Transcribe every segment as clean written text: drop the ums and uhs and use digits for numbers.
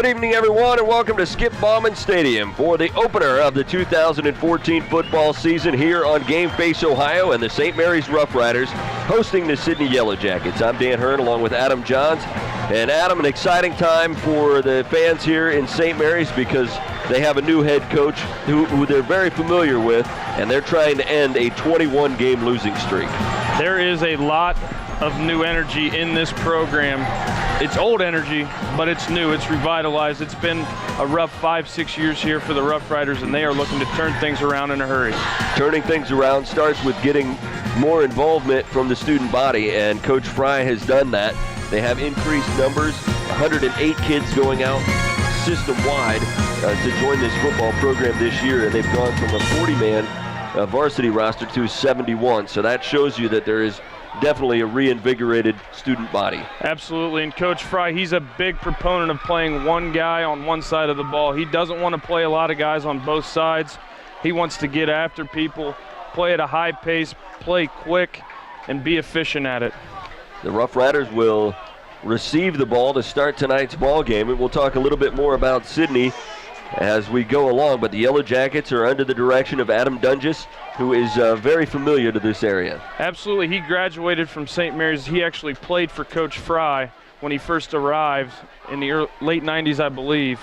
Good evening, everyone, and welcome to Skip Bauman Stadium for the opener of the 2014 football season here on Game Face Ohio and the St. Mary's Roughriders hosting the Sidney Yellow Jackets. I'm Dan Hearn along with Adam Johns. And Adam, an exciting time for the fans here in St. Mary's because they have a new head coach who they're very familiar with, and they're trying to end a 21-game losing streak. There is a lot of new energy in this program. It's old energy, but it's new, it's revitalized. It's been a rough 5-6 years here for the Roughriders, and they are looking to turn things around in a hurry. Turning things around starts with getting more involvement from the student body, and Coach Frye has done that. They have increased numbers, 108 kids going out system-wide to join this football program this year, and they've gone from a 40-man varsity roster to 71. So that shows you that there is definitely a reinvigorated student body. Absolutely, and Coach Frye, he's a big proponent of playing one guy on one side of the ball. He doesn't want to play a lot of guys on both sides. He wants to get after people, play at a high pace, play quick, and be efficient at it. The Roughriders will receive the ball to start tonight's ball game, and we'll talk a little bit more about Sidney as we go along, but the Yellow Jackets are under the direction of Adam Dunges, who is very familiar to this area. Absolutely. He graduated from St. Mary's. He actually played for Coach Frye when he first arrived in the late 90s, I believe.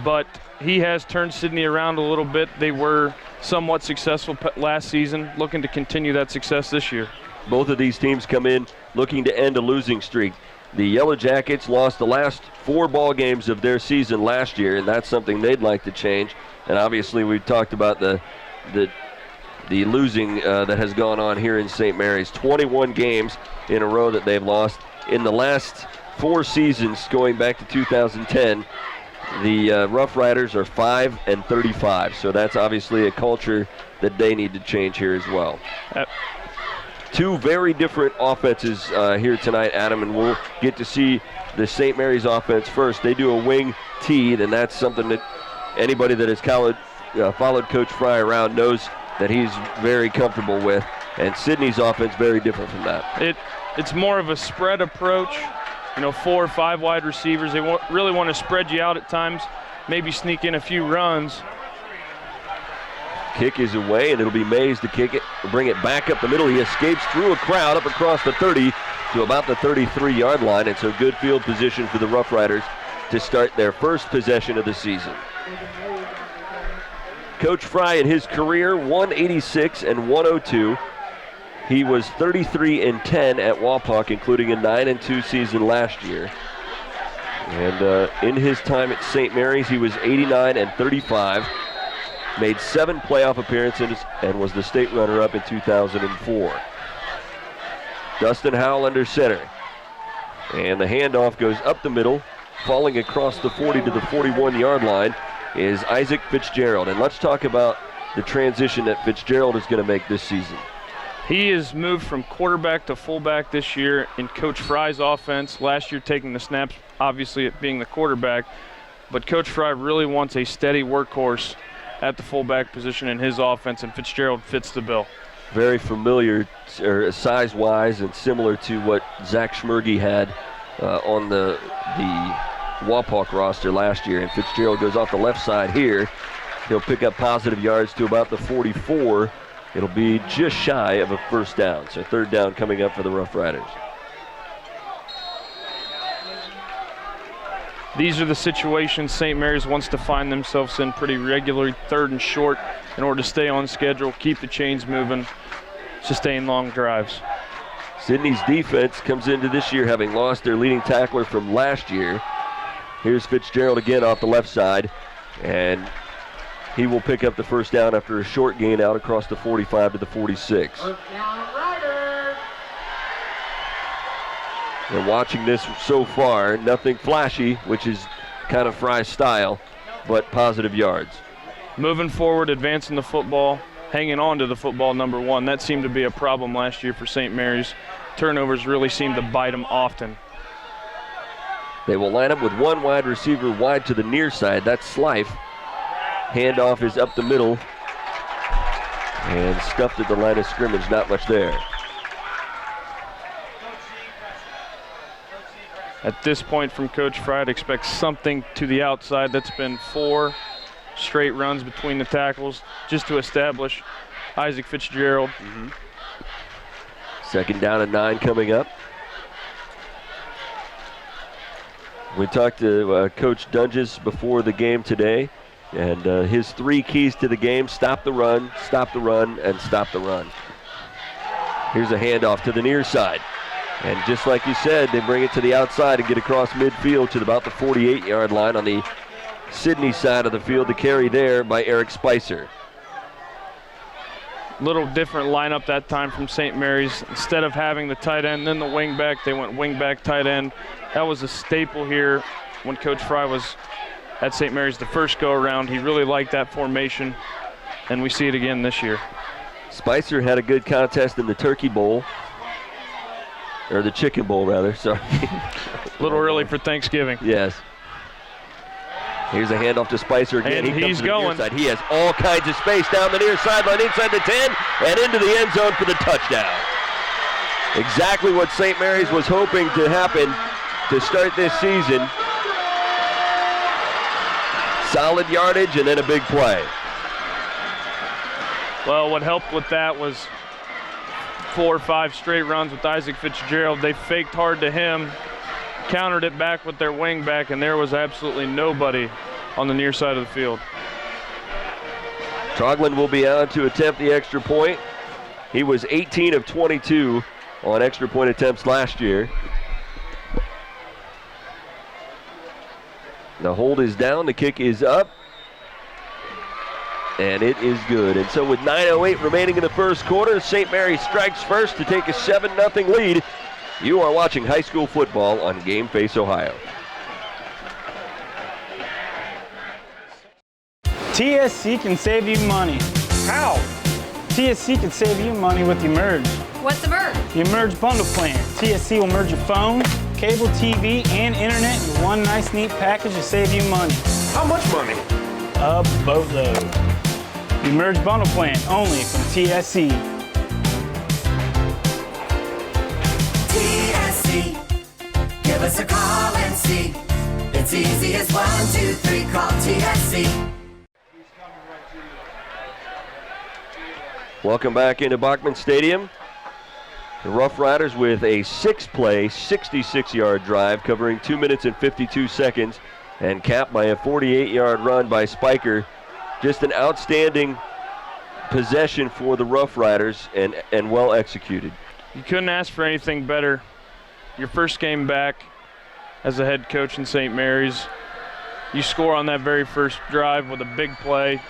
But he has turned Sidney around a little bit. They were somewhat successful last season, looking to continue that success this year. Both of these teams come in looking to end a losing streak. The Yellow Jackets lost the last 4 ball games of their season last year, and that's something they'd like to change. And obviously we've talked about the losing that has gone on here in St. Mary's. 21 games in a row that they've lost. In the last 4 seasons going back to 2010, the Roughriders are 5-35. So that's obviously a culture that they need to change here as well. 2 very different offenses here tonight, Adam, and we'll get to see the St. Mary's offense first. They do a wing T, and that's something that anybody that has followed Coach Frye around knows that he's very comfortable with. And Sidney's offense very different from that. It's more of a spread approach. 4 or 5 wide receivers. They really want to spread you out at times, maybe sneak in a few runs. Kick is away, and it'll be Mays to kick it, bring it back up the middle. He escapes through a crowd up across the 30 to about the 33-yard line. It's a good field position for the Roughriders to start their first possession of the season. Coach Frye in his career, 186 and 102. He was 33-10 at Wapak, including a 9-2 season last year. And in his time at St. Mary's, he was 89-35. Made 7 playoff appearances and was the state runner-up in 2004. Dustin Howell under center. And the handoff goes up the middle, falling across the 40 to the 41-yard line is Isaac Fitzgerald. And let's talk about the transition that Fitzgerald is going to make this season. He has moved from quarterback to fullback this year in Coach Frye's offense. Last year taking the snaps, obviously it being the quarterback. But Coach Frye really wants a steady workhorse at the fullback position in his offense, and Fitzgerald fits the bill. Very familiar size-wise and similar to what Zach Schmerge had on the Wapak roster last year. And Fitzgerald goes off the left side here. He'll pick up positive yards to about the 44. It'll be just shy of a first down. So 3rd down coming up for the Roughriders. These are the situations St. Mary's wants to find themselves in pretty regularly, 3rd and short, in order to stay on schedule, keep the chains moving, sustain long drives. Sidney's defense comes into this year having lost their leading tackler from last year. Here's Fitzgerald again off the left side, and he will pick up the first down after a short gain out across the 45 to the 46. And watching this so far, nothing flashy, which is kind of Frye's style, but positive yards. Moving forward, advancing the football, hanging on to the football, number 1. That seemed to be a problem last year for St. Mary's. Turnovers really seemed to bite them often. They will line up with 1 wide receiver wide to the near side. That's Slife. Handoff is up the middle and stuffed at the line of scrimmage. Not much there. At this point from Coach Frye, I'd expect something to the outside. That's been 4 straight runs between the tackles just to establish Isaac Fitzgerald. Second down and 9 coming up. We talked to Coach Dunges before the game today, and his 3 keys to the game: stop the run, and stop the run. Here's a handoff to the near side. And just like you said, they bring it to the outside and get across midfield to about the 48-yard line on the Sidney side of the field. The carry there by Eric Spicer. Little different lineup that time from St. Mary's. Instead of having the tight end, then the wing back, they went wing back, tight end. That was a staple here when Coach Frye was at St. Mary's the first go-around. He really liked that formation, and we see it again this year. Spicer had a good contest in the Turkey Bowl, or the Chicken Bowl, rather, sorry. A little early for Thanksgiving. Yes. Here's a handoff to Spicer again. And he's going. Near side. He has all kinds of space down the near sideline, inside the 10, and into the end zone for the touchdown. Exactly what St. Mary's was hoping to happen to start this season. Solid yardage and then a big play. Well, what helped with that was 4 or 5 straight runs with Isaac Fitzgerald. They faked hard to him, countered it back with their wing back, and there was absolutely nobody on the near side of the field. Trogland will be on to attempt the extra point. He was 18 of 22 on extra point attempts last year. The hold is down, the kick is up, and it is good. And so with 9:08 remaining in the first quarter, St. Mary strikes first to take a 7-0 lead. You are watching high school football on Game Face Ohio. TSC can save you money. How? TSC can save you money with Emerge. What's the merge? The Emerge bundle plan. TSC will merge your phone, cable TV, and internet in one nice, neat package to save you money. How much money? A boatload. The Emerge bundle plan, only from TSC. TSC, give us a call and see. It's easy as 1, 2, 3, call TSC. Welcome back into Bachman Stadium. The Roughriders with a 6-play, 66-yard drive covering 2 minutes and 52 seconds and capped by a 48-yard run by Spiker. Just an outstanding possession for the Roughriders and well executed. You couldn't ask for anything better. Your first game back as a head coach in St. Mary's. You score on that very first drive with a big play.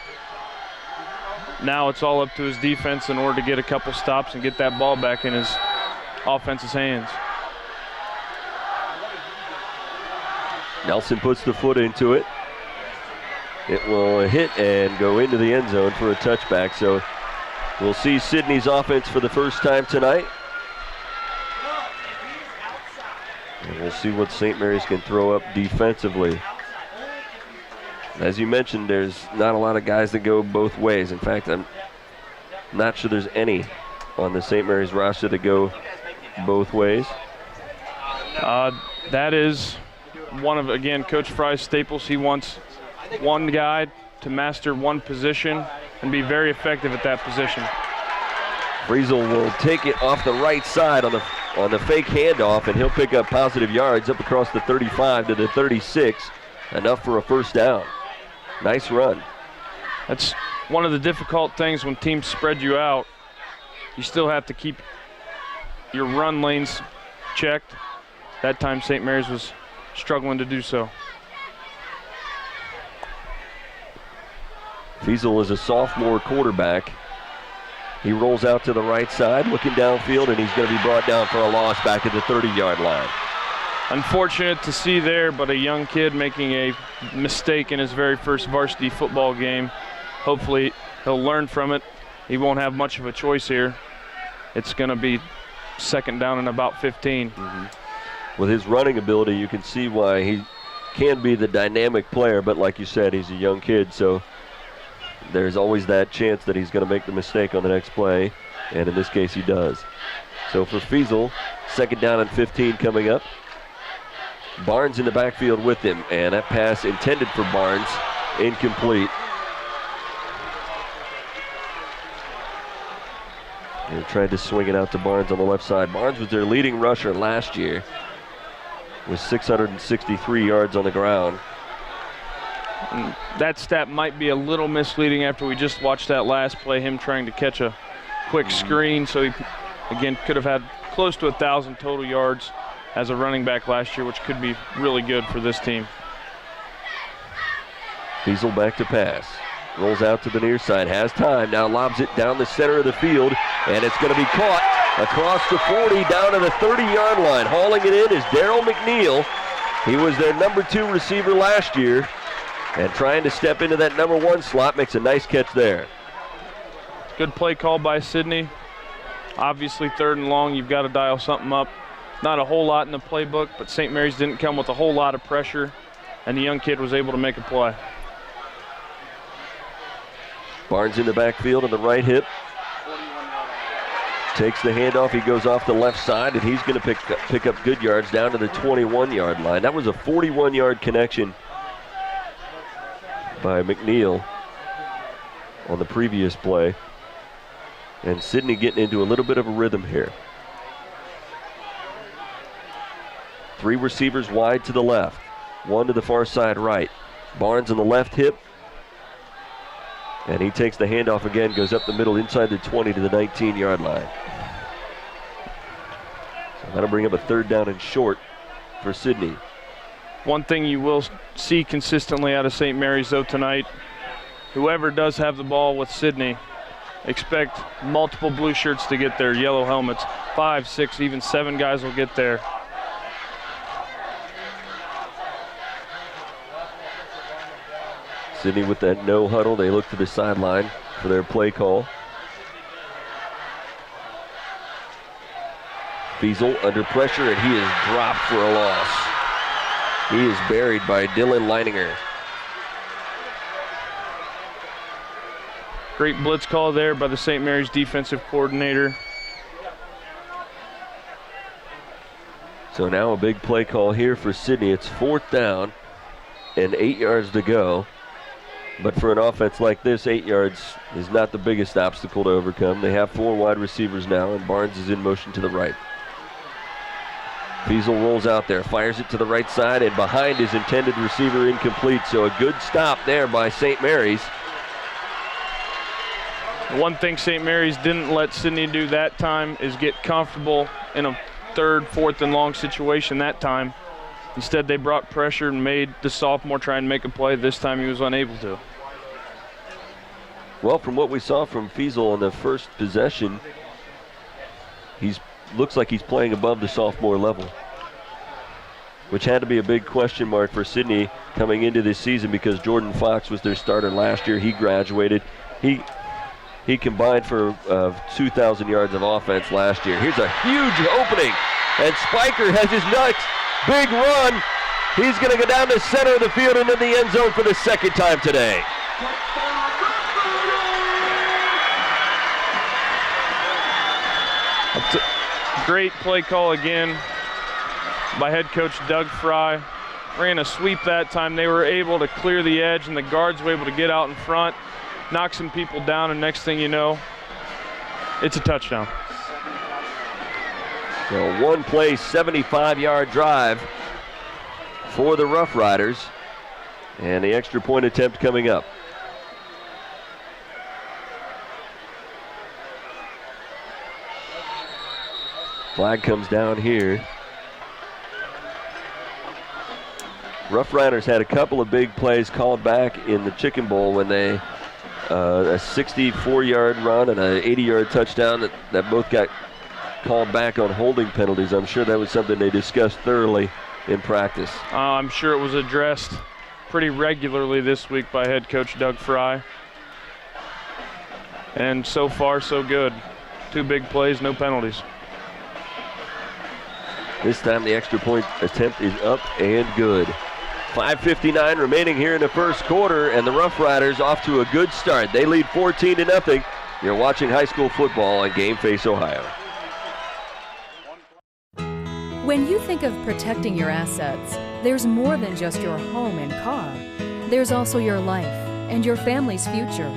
Now it's all up to his defense in order to get a couple stops and get that ball back in his offense's hands. Nelson puts the foot into it. It will hit and go into the end zone for a touchback. So we'll see Sidney's offense for the first time tonight. And we'll see what St. Mary's can throw up defensively. As you mentioned, there's not a lot of guys that go both ways. In fact, I'm not sure there's any on the St. Mary's roster that go both ways. That is one of, again, Coach Frye's staples. He wants one guy to master one position and be very effective at that position. Friesel will take it off the right side on the fake handoff, and he'll pick up positive yards up across the 35 to the 36, enough for a first down. Nice run. That's one of the difficult things when teams spread you out. You still have to keep your run lanes checked. That time St. Mary's was struggling to do so. Friesel is a sophomore quarterback. He rolls out to the right side, looking downfield, and he's going to be brought down for a loss back at the 30-yard line. Unfortunate to see there, but a young kid making a mistake in his very first varsity football game. Hopefully he'll learn from it. He won't have much of a choice here. It's going to be second down and about 15. With his running ability, you can see why he can be the dynamic player, but like you said, he's a young kid, so there's always that chance that he's going to make the mistake on the next play, and in this case he does. So for Friesel, second down and 15 coming up. Barnes in the backfield with him, and that pass intended for Barnes, incomplete. They tried to swing it out to Barnes on the left side. Barnes was their leading rusher last year with 663 yards on the ground. And that stat might be a little misleading after we just watched that last play, him trying to catch a quick screen. So he, again, could have had close to 1,000 total yards as a running back last year, which could be really good for this team. Fiesel back to pass. Rolls out to the near side, has time, now lobs it down the center of the field, and it's going to be caught across the 40 down to the 30-yard line. Hauling it in is Darryl McNeil. He was their number 2 receiver last year, and trying to step into that number 1 slot, makes a nice catch there. Good play call by Sidney. Obviously 3rd and long, you've got to dial something up. Not a whole lot in the playbook, but St. Mary's didn't come with a whole lot of pressure, and the young kid was able to make a play. Barnes in the backfield on the right hip. Takes the handoff, he goes off the left side, and he's going to pick up good yards down to the 21-yard line. That was a 41-yard connection by McNeil on the previous play. And Sidney getting into a little bit of a rhythm here. 3 receivers wide to the left, 1 to the far side right. Barnes on the left hip. And he takes the handoff again, goes up the middle inside the 20 to the 19-yard line. So that'll bring up a 3rd down and short for Sidney. One thing you will see consistently out of St. Mary's, though, tonight, whoever does have the ball with Sidney, expect multiple blue shirts to get there, yellow helmets. 5, 6, even 7 guys will get there. Sidney with that no huddle. They look to the sideline for their play call. Fiesel under pressure, and he is dropped for a loss. He is buried by Dylan Leininger. Great blitz call there by the St. Mary's defensive coordinator. So now a big play call here for Sidney. It's 4th down and 8 yards to go. But for an offense like this, 8 yards is not the biggest obstacle to overcome. They have 4 wide receivers now, and Barnes is in motion to the right. Fiesel rolls out there, fires it to the right side, and behind his intended receiver, incomplete. So a good stop there by St. Mary's. One thing St. Mary's didn't let Sidney do that time is get comfortable in a 3rd, 4th and long situation that time. Instead, they brought pressure and made the sophomore try and make a play. This time he was unable to. Well, from what we saw from Fiesel on the first possession, looks like he's playing above the sophomore level, which had to be a big question mark for Sidney coming into this season because Jordan Fox was their starter last year. He graduated. He combined for 2,000 yards of offense last year. Here's a huge opening, and Spiker has his nuts. Big run. He's going to go down the center of the field and in the end zone for the 2nd time today. Great play call again by head coach Doug Frye. Ran a sweep that time. They were able to clear the edge, and the guards were able to get out in front, knock some people down, and next thing you know, it's a touchdown. So 1 play, 75-yard drive for the Roughriders, and the extra point attempt coming up. Flag comes down here. Roughriders had a couple of big plays called back in the Chicken Bowl when they a 64-yard run and an 80-yard touchdown that both got called back on holding penalties. I'm sure that was something they discussed thoroughly in practice. I'm sure it was addressed pretty regularly this week by head coach Doug Frye. And so far, so good. 2 big plays, no penalties. This time the extra point attempt is up and good. 5:59 remaining here in the first quarter, and the Roughriders off to a good start. They lead 14-0. You're watching high school football on Game Face Ohio. When you think of protecting your assets, there's more than just your home and car. There's also your life and your family's future.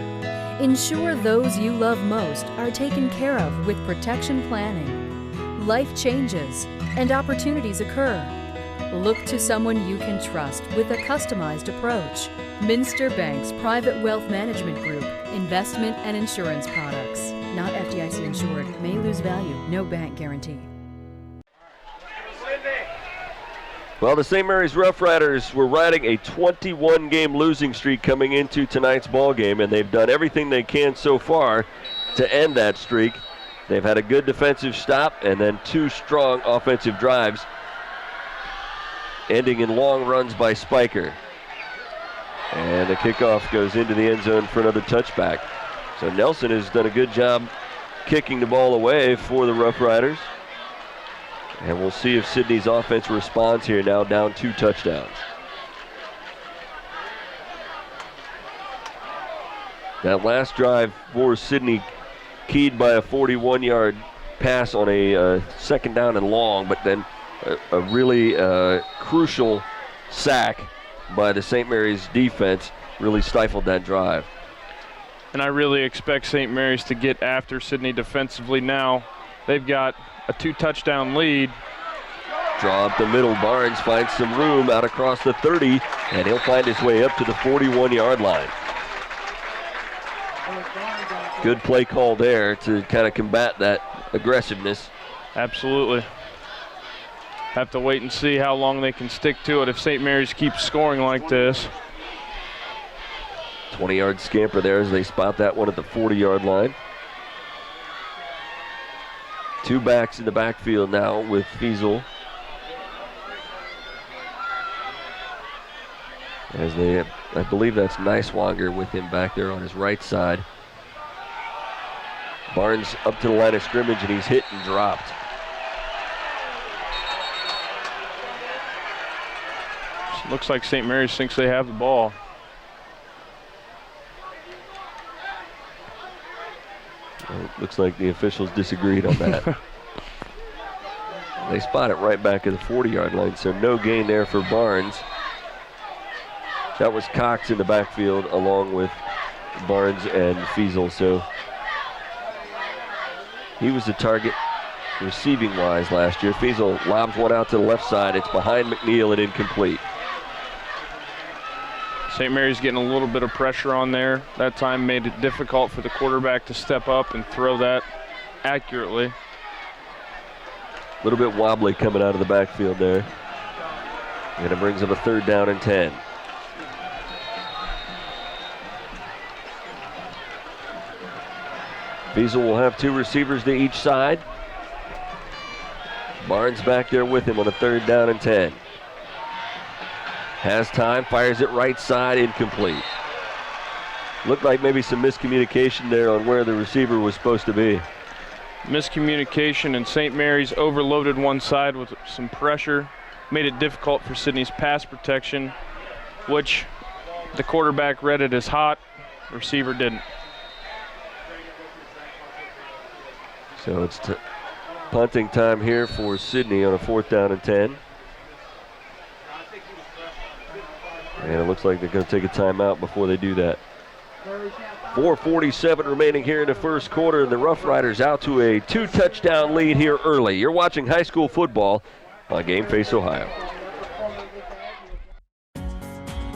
Ensure those you love most are taken care of with protection planning. Life changes and opportunities occur. Look to someone you can trust with a customized approach. Minster Bank's Private Wealth Management Group, investment and insurance products. Not FDIC insured, may lose value, no bank guarantee. Well, the St. Mary's Roughriders were riding a 21-game losing streak coming into tonight's ball game, and they've done everything they can so far to end that streak. They've had a good defensive stop and then 2 strong offensive drives, ending in long runs by Spiker. And the kickoff goes into the end zone for another touchback. So Nelson has done a good job kicking the ball away for the Roughriders. And we'll see if Sidney's offense responds here, now down 2 touchdowns. That last drive for Sidney keyed by a 41-yard pass on a second down and long, but then a really crucial sack by the St. Mary's defense really stifled that drive. And I really expect St. Mary's to get after Sidney defensively now. They've got a 2-touchdown lead. Draw up the middle. Barnes finds some room out across the 30, and he'll find his way up to the 41-yard line. Good play call there to kind of combat that aggressiveness. Absolutely. Have to wait and see how long they can stick to it if St. Mary's keeps scoring like this. 20-yard scamper there as they spot that one at the 40-yard line. 2 backs in the backfield now with Fiesel. As they, I believe that's Neiswanger with him back there on his right side. Barnes up to the line of scrimmage, and he's hit and dropped. Looks like St. Mary's thinks they have the ball. Well, looks like the officials disagreed on that. They spot it right back at the 40-yard line, so no gain there for Barnes. That was Cox in the backfield along with Barnes and Fiesel, so he was the target receiving-wise last year. Fiesel lobs one out to the left side. It's behind McNeil and incomplete. St. Mary's getting a little bit of pressure on there. That time made it difficult for the quarterback to step up and throw that accurately. A little bit wobbly coming out of the backfield there. And it brings up a 3rd down and 10. Fiesel will have 2 receivers to each side. Barnes back there with him on a 3rd down and 10. Has time, fires it right side, incomplete. Looked like maybe some miscommunication there on where the receiver was supposed to be. Miscommunication, and St. Mary's overloaded one side with some pressure. Made it difficult for Sidney's pass protection, which the quarterback read it as hot, receiver didn't. So it's punting time here for Sidney on a 4th down and 10. And it looks like they're going to take a timeout before they do that. 4:47 remaining here in the first quarter. The Roughriders out to a 2-touchdown lead here early. You're watching high school football on Game Face Ohio.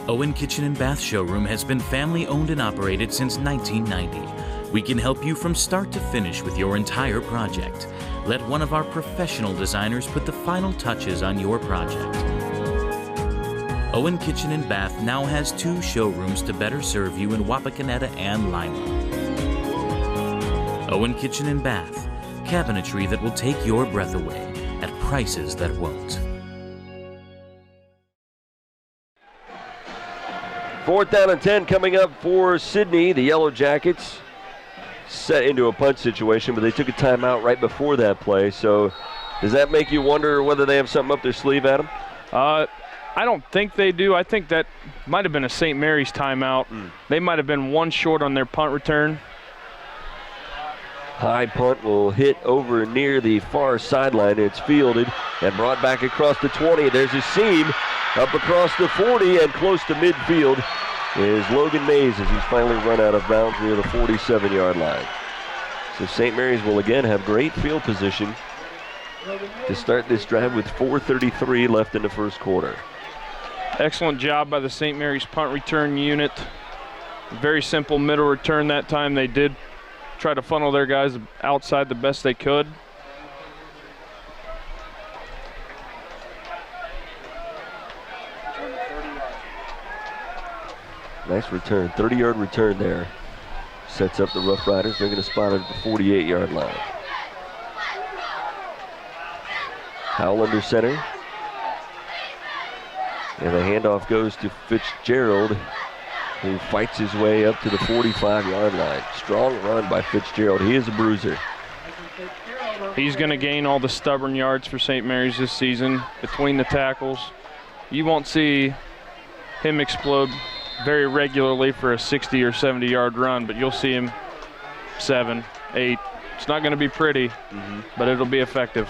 Owen Kitchen and Bath Showroom has been family owned and operated since 1990. We can help you from start to finish with your entire project. Let one of our professional designers put the final touches on your project. Owen Kitchen and Bath now has 2 showrooms to better serve you in Wapakoneta and Lima. Owen Kitchen and Bath, cabinetry that will take your breath away at prices that won't. 4th down and 10 coming up for Sidney. The Yellow Jackets set into a punt situation, but they took a timeout right before that play. So does that make you wonder whether they have something up their sleeve, Adam? I don't think they do. I think that might have been a St. Mary's timeout. They might have been 1 short on their punt return. High punt will hit over near the far sideline. It's fielded and brought back across the 20. There's a seam up across the 40 and close to midfield is Logan Mays as he's finally run out of bounds near the 47-yard line. So St. Mary's will again have great field position to start this drive with 4:33 left in the first quarter. Excellent job by the St. Mary's punt return unit. Very simple middle return that time. They did try to funnel their guys outside the best they could. Nice return, 30-yard return there. Sets up the Roughriders. They're going to spot it at the 48-yard line. Howell under center. And the handoff goes to Fitzgerald, who fights his way up to the 45-yard line. Strong run by Fitzgerald. He is a bruiser. He's going to gain all the stubborn yards for St. Mary's this season between the tackles. You won't see him explode very regularly for a 60 or 70-yard run, but you'll see him 7, 8. It's not going to be pretty, but it'll be effective.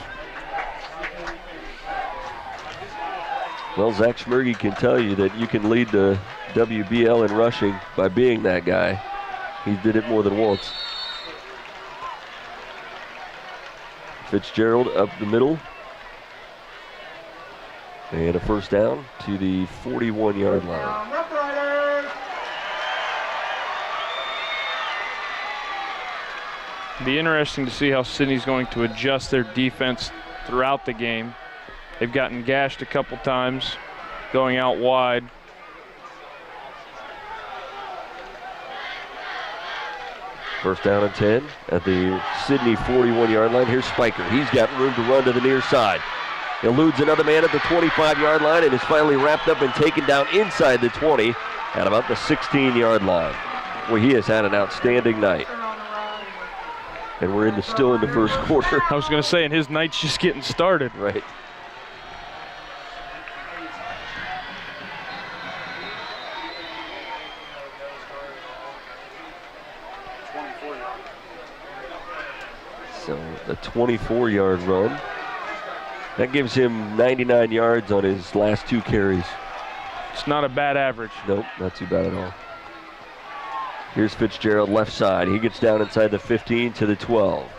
Well, Zach Schmerge can tell you that you can lead the WBL in rushing by being that guy. He did it more than once. Fitzgerald up the middle. And a first down to the 41-yard line. Be interesting to see how Sidney's going to adjust their defense throughout the game. They've gotten gashed a couple times, going out wide. First down and 10 at the Sidney 41-yard line. Here's Spiker. He's got room to run to the near side. Eludes another man at the 25-yard line and is finally wrapped up and taken down inside the 20 at about the 16-yard line. Well, he has had an outstanding night. And we're still in the first quarter. I was going to say, and his night's just getting started. Right. So the 24-yard run. That gives him 99 yards on his last 2 carries. It's not a bad average. Nope, not too bad at all. Here's Fitzgerald left side. He gets down inside the 15 to the 12.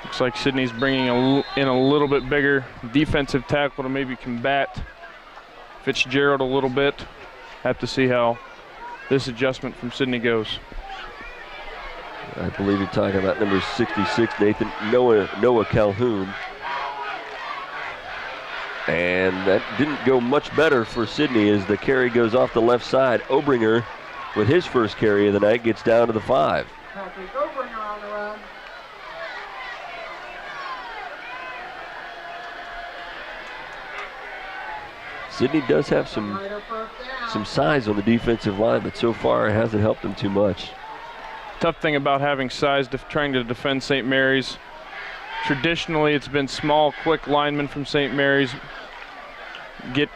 Looks like Sidney's bringing in a little bit bigger defensive tackle to maybe combat Fitzgerald a little bit. Have to see how this adjustment from Sidney goes. I believe you're talking about number 66, Noah Calhoun. And that didn't go much better for Sidney as the carry goes off the left side. Obringer, with his first carry of the night, gets down to the 5. Patrick Obringer on the run. Sidney does have some size on the defensive line, but so far it hasn't helped him too much. Tough thing about having size trying to defend St. Mary's. Traditionally, it's been small, quick linemen from St. Mary's. Get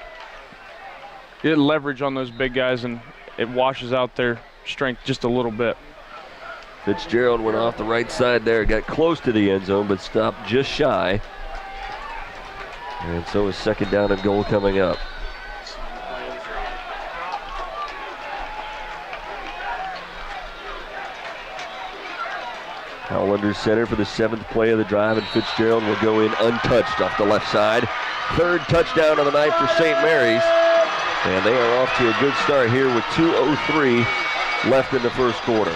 leverage on those big guys, and it washes out their strength just a little bit. Fitzgerald went off the right side there, got close to the end zone, but stopped just shy. And so is second down and goal coming up. Howell under center for the 7th play of the drive, and Fitzgerald will go in untouched off the left side. 3rd touchdown of the night for St. Mary's. And they are off to a good start here with 2:03 left in the first quarter.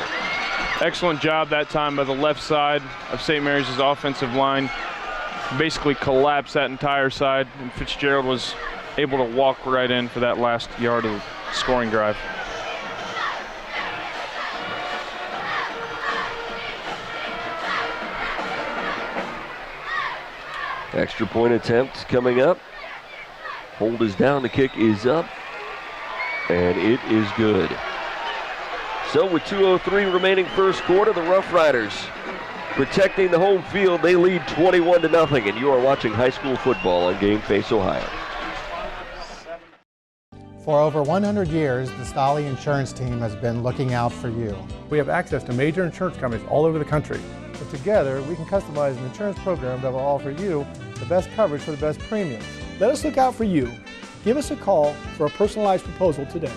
Excellent job that time by the left side of St. Mary's offensive line. Basically collapsed that entire side, and Fitzgerald was able to walk right in for that last yard of the scoring drive. Extra point attempt coming up. Hold is down, the kick is up, and it is good. So with 2:03 remaining first quarter, the Roughriders protecting the home field. They lead 21-0, and you are watching high school football on Game Face Ohio. For over 100 years, the Stolly Insurance Team has been looking out for you. We have access to major insurance companies all over the country. But together, we can customize an insurance program that will offer you the best coverage for the best premiums. Let us look out for you. Give us a call for a personalized proposal today.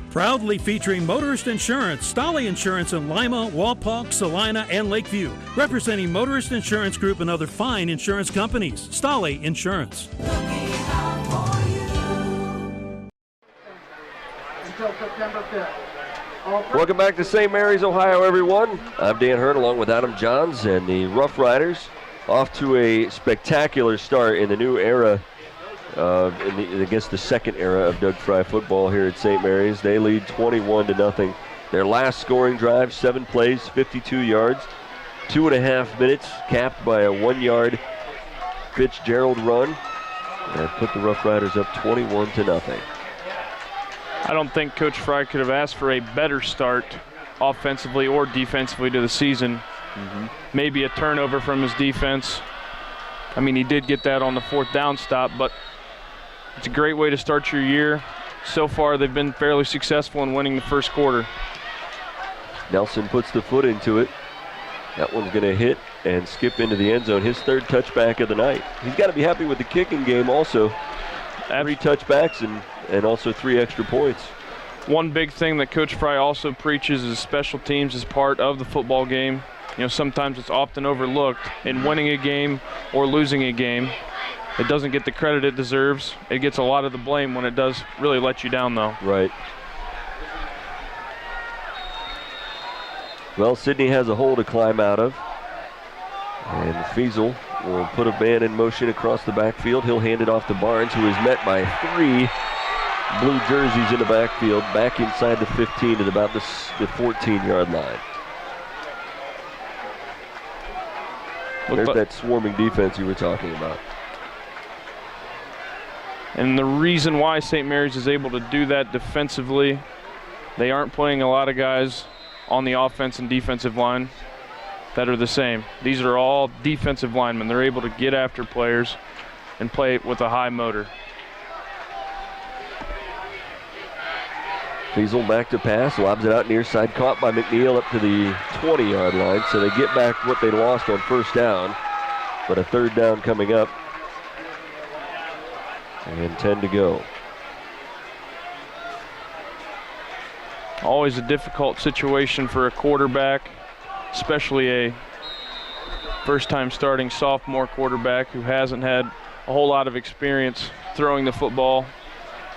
Proudly featuring Motorist Insurance, Stolly Insurance in Lima, Wapak, Salina, and Lakeview. Representing Motorist Insurance Group and other fine insurance companies. Stolly Insurance. Until September 5th. Welcome back to St. Mary's, Ohio, everyone. I'm Dan Hurd along with Adam Johns, and the Roughriders off to a spectacular start in the new era against the second era of Doug Frye football here at St. Mary's. They lead 21-0. Their last scoring drive, 7 plays, 52 yards, 2.5 minutes, capped by a 1-yard Fitzgerald run, and put the Roughriders up 21-0. I don't think Coach Frye could have asked for a better start offensively or defensively to the season. Maybe a turnover from his defense. I mean, he did get that on the 4th down stop, but it's a great way to start your year. So far, they've been fairly successful in winning the first quarter. Nelson puts the foot into it. That one's going to hit and skip into the end zone. His 3rd touchback of the night. He's got to be happy with the kicking game also. 3 touchbacks and also 3 extra points. One big thing that Coach Frye also preaches is special teams is part of the football game. You know, sometimes it's often overlooked in winning a game or losing a game. It doesn't get the credit it deserves. It gets a lot of the blame when it does really let you down, though. Right. Well, Sidney has a hole to climb out of. And Fiesel will put a man in motion across the backfield. He'll hand it off to Barnes, who is met by 3 blue jerseys in the backfield, back inside the 15 at about the 14-yard line. There's that swarming defense you were talking about. And the reason why St. Mary's is able to do that defensively, they aren't playing a lot of guys on the offense and defensive line that are the same. These are all defensive linemen. They're able to get after players and play with a high motor. Fiesel back to pass, lobs it out near side, caught by McNeil up to the 20-yard line. So they get back what they lost on 1st down, but a 3rd down coming up. And 10 to go. Always a difficult situation for a quarterback, especially a first-time starting sophomore quarterback who hasn't had a whole lot of experience throwing the football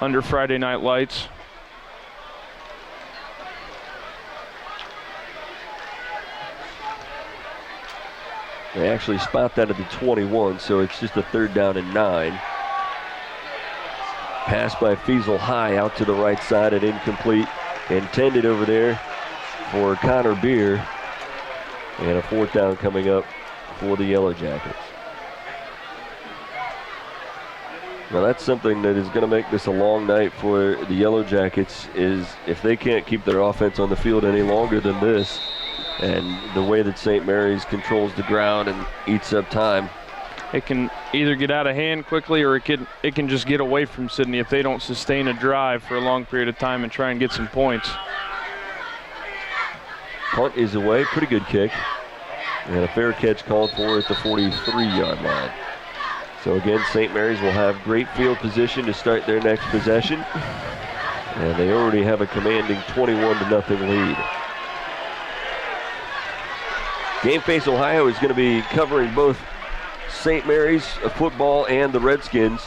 under Friday night lights. They actually spot that at the 21, so it's just a 3rd down and 9. Pass by Fiesel high out to the right side and incomplete. Intended over there for Connor Beer. And a 4th down coming up for the Yellow Jackets. Now that's something that is going to make this a long night for the Yellow Jackets, is if they can't keep their offense on the field any longer than this, and the way that St. Mary's controls the ground and eats up time, it can either get out of hand quickly or it can just get away from Sidney if they don't sustain a drive for a long period of time and try and get some points. Punt is away, pretty good kick. And a fair catch called for at the 43-yard line. So again, St. Mary's will have great field position to start their next possession. And they already have a commanding 21-0 lead. Game Face Ohio is going to be covering both St. Mary's football and the Redskins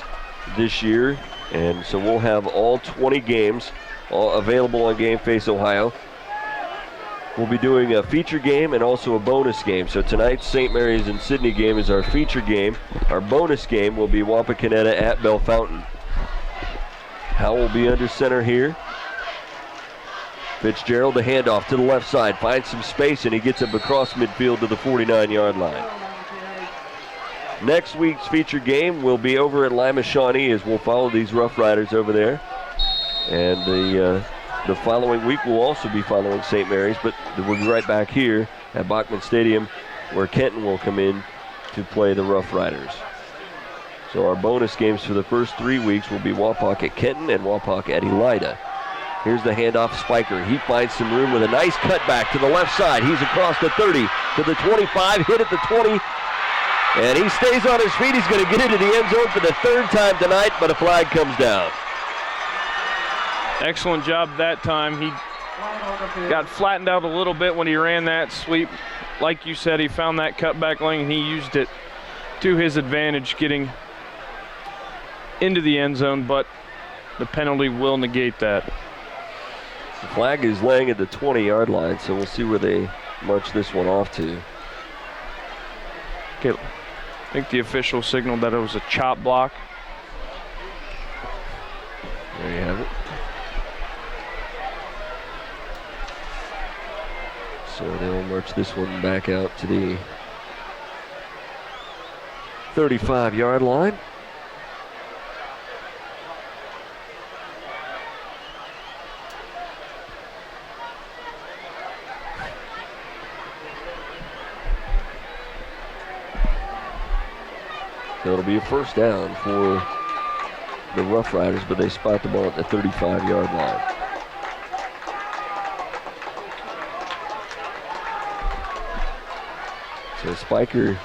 this year, and so we'll have all 20 games all available on Game Face Ohio. We'll be doing a feature game and also a bonus game. So tonight's St. Mary's and Sidney game is our feature game. Our bonus game will be Wapakoneta at Bell Fountain. Howell will be under center here. Fitzgerald, the handoff to the left side, finds some space, and he gets up across midfield to the 49-yard line. Next week's feature game will be over at Lima Shawnee, as we'll follow these Roughriders over there. And the following week we'll also be following St. Mary's, but we'll be right back here at Bachman Stadium, where Kenton will come in to play the Roughriders. So our bonus games for the first 3 weeks will be Wapak at Kenton and Wapak at Elida. Here's the handoff, Spiker. He finds some room with a nice cutback to the left side. He's across the 30 to the 25, hit at the 20, and he stays on his feet. He's going to get into the end zone for the 3rd time tonight, but a flag comes down. Excellent job that time. He got flattened out a little bit when he ran that sweep. Like you said, he found that cutback lane, and he used it to his advantage, getting into the end zone, but the penalty will negate that. The flag is laying at the 20-yard line, so we'll see where they march this one off to. Okay, I think the official signaled that it was a chop block. There you have it. So they'll march this one back out to the 35-yard line. So it'll be a first down for the Roughriders, but they spot the ball at the 35-yard line. So Spiker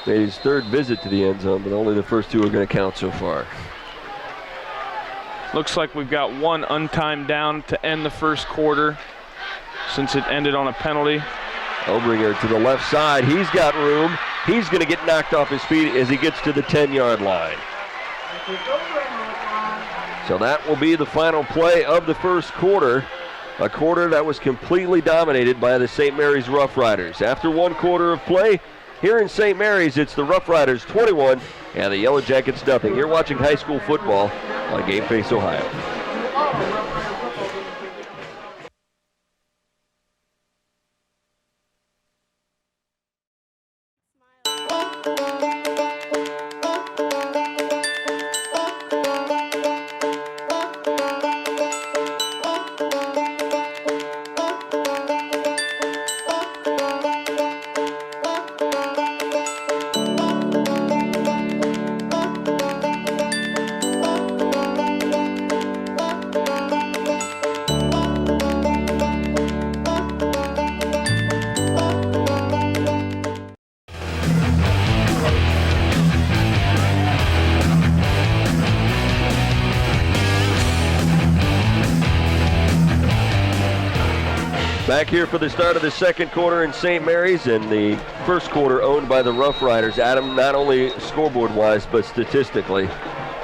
made his 3rd visit to the end zone, but only the first 2 are going to count so far. Looks like we've got one untimed down to end the first quarter since it ended on a penalty. Obringer to the left side. He's got room. He's going to get knocked off his feet as he gets to the 10-yard line. So that will be the final play of the first quarter. A quarter that was completely dominated by the St. Mary's Roughriders. After 1 quarter of play, here in St. Mary's, it's the Roughriders 21 and the Yellow Jackets nothing. You're watching high school football on Game Face Ohio. Back here for the start of the second quarter in St. Mary's, and the first quarter owned by the Roughriders. Adam, not only scoreboard-wise, but statistically.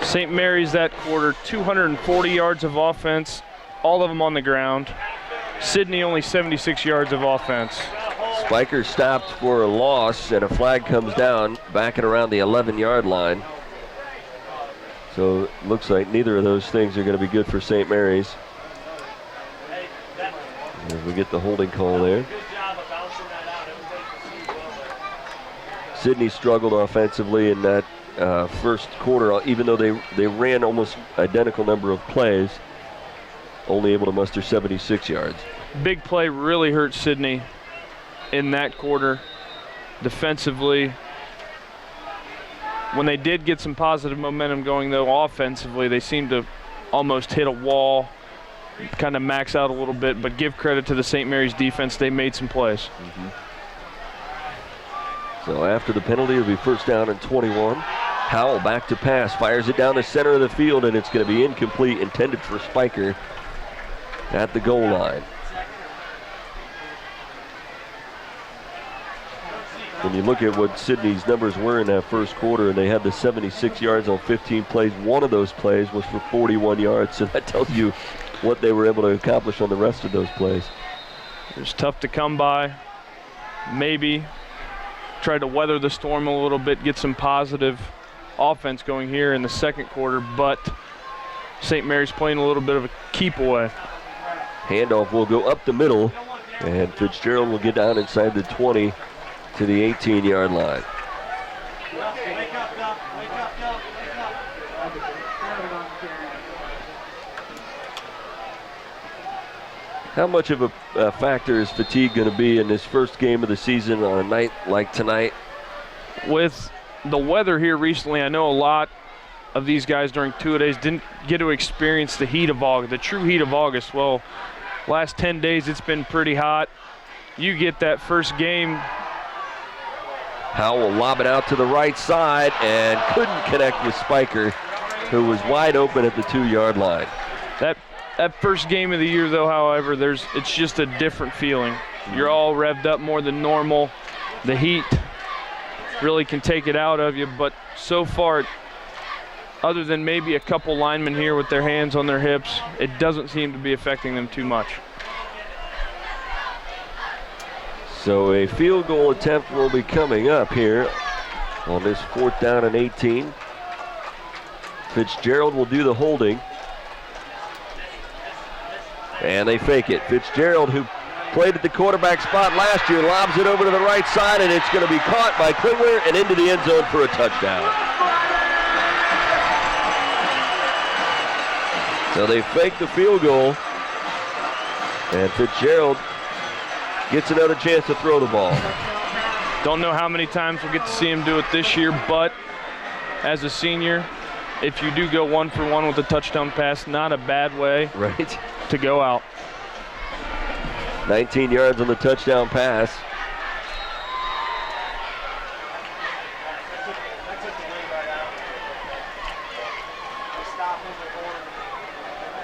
St. Mary's that quarter, 240 yards of offense, all of them on the ground. Sidney only 76 yards of offense. Spiker stopped for a loss, and a flag comes down back and around the 11-yard line. So it looks like neither of those things are going to be good for St. Mary's. As we get the holding call there. Sidney struggled offensively in that first quarter, even though they ran almost identical number of plays, only able to muster 76 yards. Big play really hurt Sidney in that quarter defensively. When they did get some positive momentum going, though, offensively, they seemed to almost hit a wall, kind of max out a little bit, but give credit to the St. Mary's defense. They made some plays. So after the penalty, it'll be first down and 21. Howell back to pass, fires it down the center of the field, and it's going to be incomplete, intended for Spiker at the goal line. When you look at what Sidney's numbers were in that first quarter, and they had the 76 yards on 15 plays, one of those plays was for 41 yards, so that tells you what they were able to accomplish on the rest of those plays. It was tough to come by. Maybe tried to weather the storm a little bit, get some positive offense going here in the second quarter, but St. Mary's playing a little bit of a keep away. Handoff will go up the middle, and Fitzgerald will get down inside the 20 to the 18-yard line. How much of a factor is fatigue going to be in this first game of the season on a night like tonight? With the weather here recently, I know a lot of these guys during two-a-days didn't get to experience the heat of August, the true heat of August. Well, last 10 days it's been pretty hot. You get that first game. Howell will lob it out to the right side and couldn't connect with Spiker, who was wide open at the 2-yard line. That first game of the year, though, however, it's just a different feeling. You're all revved up more than normal. The heat really can take it out of you, but so far, other than maybe a couple linemen here with their hands on their hips, it doesn't seem to be affecting them too much. So a field goal attempt will be coming up here on this 4th down and 18. Fitzgerald will do the holding. And they fake it. Fitzgerald, who played at the quarterback spot last year, lobs it over to the right side, and it's going to be caught by Klingler and into the end zone for a touchdown. So they fake the field goal, and Fitzgerald gets another chance to throw the ball. Don't know how many times we'll get to see him do it this year, but as a senior, if you do go 1-for-1 with a touchdown pass, not a bad way to go out. 19 yards on the touchdown pass.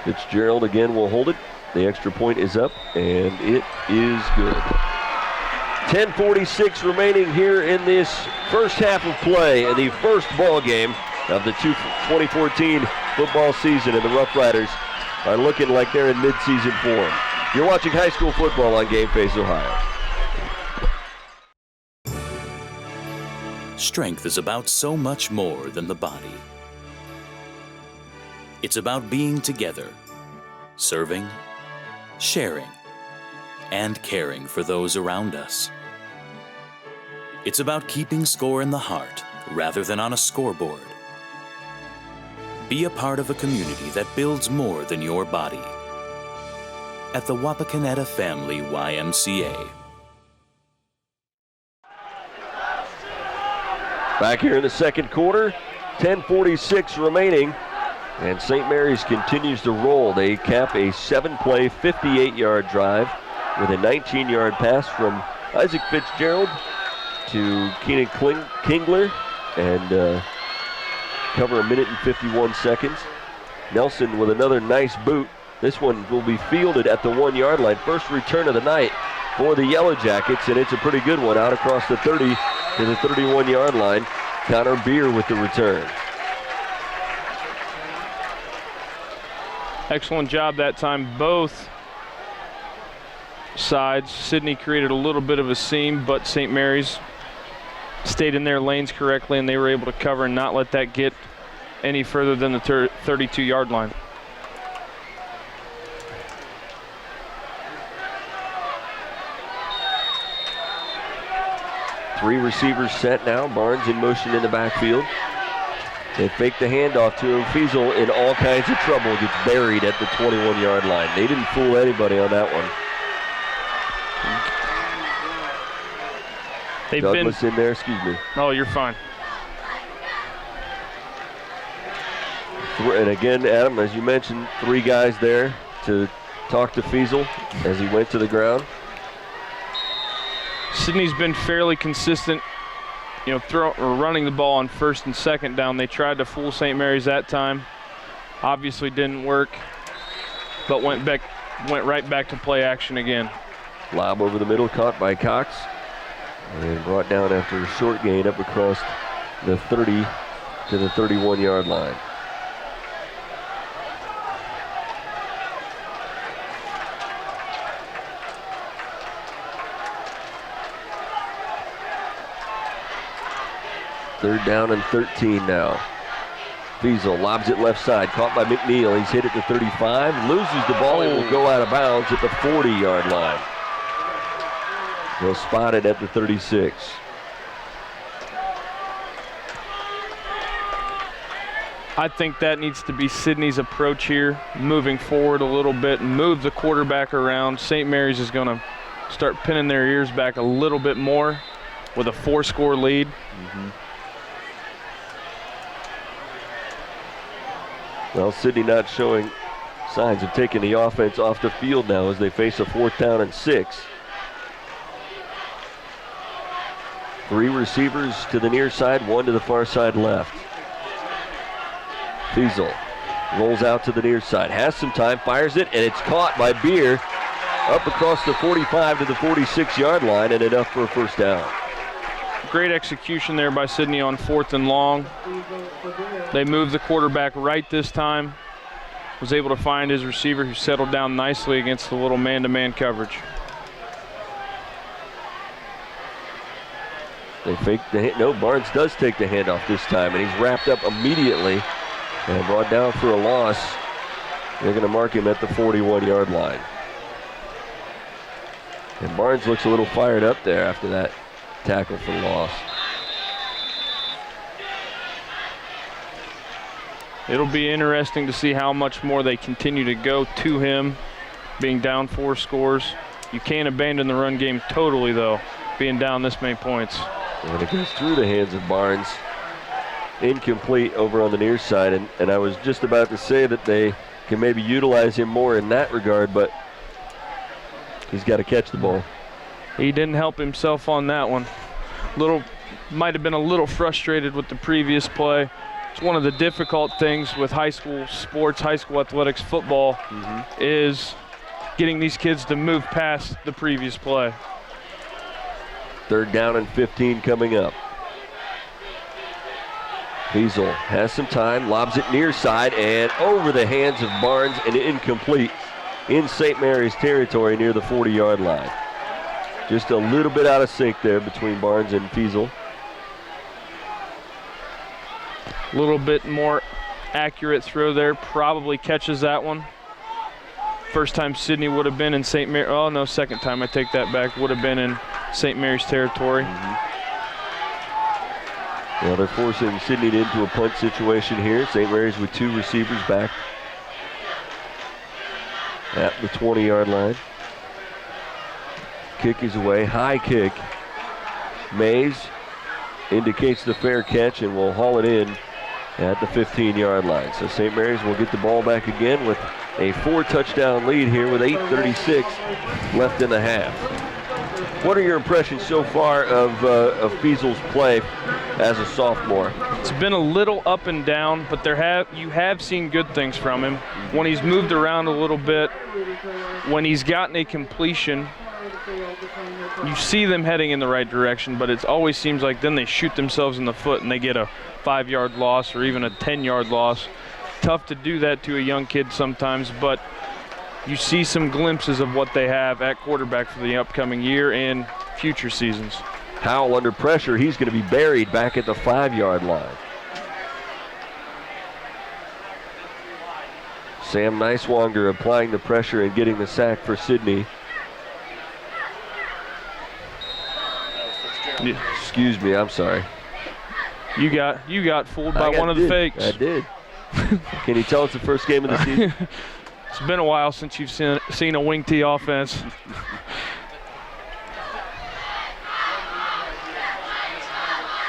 Fitzgerald again will hold it. The extra point is up, and it is good. 10:46 remaining here in this first half of play in the first ball game of the 2014 football season, and the Roughriders are looking like they're in mid-season form. You're watching high school football on Game Face Ohio. Strength is about so much more than the body. It's about being together, serving, sharing, and caring for those around us. It's about keeping score in the heart rather than on a scoreboard. Be a part of a community that builds more than your body. At the Wapakoneta Family YMCA. Back here in the second quarter, 10:46 remaining, and St. Mary's continues to roll. They cap a 7-play, 58-yard drive with a 19-yard pass from Isaac Fitzgerald to Keenan Kingler, and cover a minute and 51 seconds. Nelson with another nice boot. This one will be fielded at the 1-yard line. First return of the night for the Yellow Jackets, and it's a pretty good one out across the 30 to the 31-yard line. Connor Beer with the return. Excellent job that time, both sides. Sidney created a little bit of a seam, but St. Mary's stayed in their lanes correctly, and they were able to cover and not let that get any further than the 32-yard line. Three receivers set now. Barnes in motion in the backfield. They fake the handoff to him. Fiesel in all kinds of trouble, gets buried at the 21-yard line. They didn't fool anybody on that one. Douglas in there, excuse me. Oh, you're fine. And again, Adam, as you mentioned, 3 guys there to talk to Fiesel as he went to the ground. Sidney's been fairly consistent, running the ball on first and second down. They tried to fool St. Mary's that time. Obviously didn't work, but went right back to play action again. Lob over the middle, caught by Cox, and brought down after a short gain up across the 30 to the 31-yard line. Third down and 13 now. Fiesel lobs it left side, caught by McNeil. He's hit at the 35, loses the ball, and will go out of bounds at the 40-yard line. He'll spot it at the 36. I think that needs to be Sidney's approach here, moving forward a little bit, move the quarterback around. St. Mary's is going to start pinning their ears back a little bit more with a 4-score lead. Well, Sidney not showing signs of taking the offense off the field now as they face a 4th down and 6. 3 receivers to the near side, 1 to the far side left. Fiesel rolls out to the near side, has some time, fires it, and it's caught by Beer up across the 45 to the 46-yard line, and enough for a first down. Great execution there by Sidney on 4th and long. They moved the quarterback right this time. Was able to find his receiver who settled down nicely against the little man-to-man coverage. They fake the no, Barnes does take the handoff this time, and he's wrapped up immediately and brought down for a loss. They're going to mark him at the 41-yard line. And Barnes looks a little fired up there after that tackle for loss. It'll be interesting to see how much more they continue to go to him, being down 4 scores. You can't abandon the run game totally, though, being down this many points. And it goes through the hands of Barnes. Incomplete over on the near side, and I was just about to say that they can maybe utilize him more in that regard, but he's got to catch the ball. He didn't help himself on that one. Might have been a little frustrated with the previous play. It's one of the difficult things with high school sports, high school athletics, football, is getting these kids to move past the previous play. 3rd down and 15 coming up. Fiesel has some time, lobs it near side and over the hands of Barnes and incomplete in St. Mary's territory near the 40-yard line. Just a little bit out of sync there between Barnes and Fiesel. A little bit more accurate throw there, probably catches that one. First time Sidney would have been in St. Mary, oh no, second time, I take that back, would have been in St. Mary's territory. Well, they're forcing Sidney into a punt situation here. St. Mary's with 2 receivers back at the 20-yard line. Kick is away, high kick. Mays indicates the fair catch and will haul it in at the 15-yard line. So St. Mary's will get the ball back again with a 4-touchdown lead here with 8:36 left in the half. What are your impressions so far of Fiesel's play as a sophomore? It's been a little up and down, but you have seen good things from him. When he's moved around a little bit, when he's gotten a completion, you see them heading in the right direction, but it always seems like then they shoot themselves in the foot and they get a 5-yard loss or even a 10-yard loss. Tough to do that to a young kid sometimes, but you see some glimpses of what they have at quarterback for the upcoming year and future seasons. Howell under pressure. He's going to be buried back at the 5-yard line. Sam Neiswanger applying the pressure and getting the sack for Sidney. Excuse me, I'm sorry. You got fooled by one of the fakes. I did. Can you tell it's the first game of the season? It's been a while since you've seen a wing tee offense.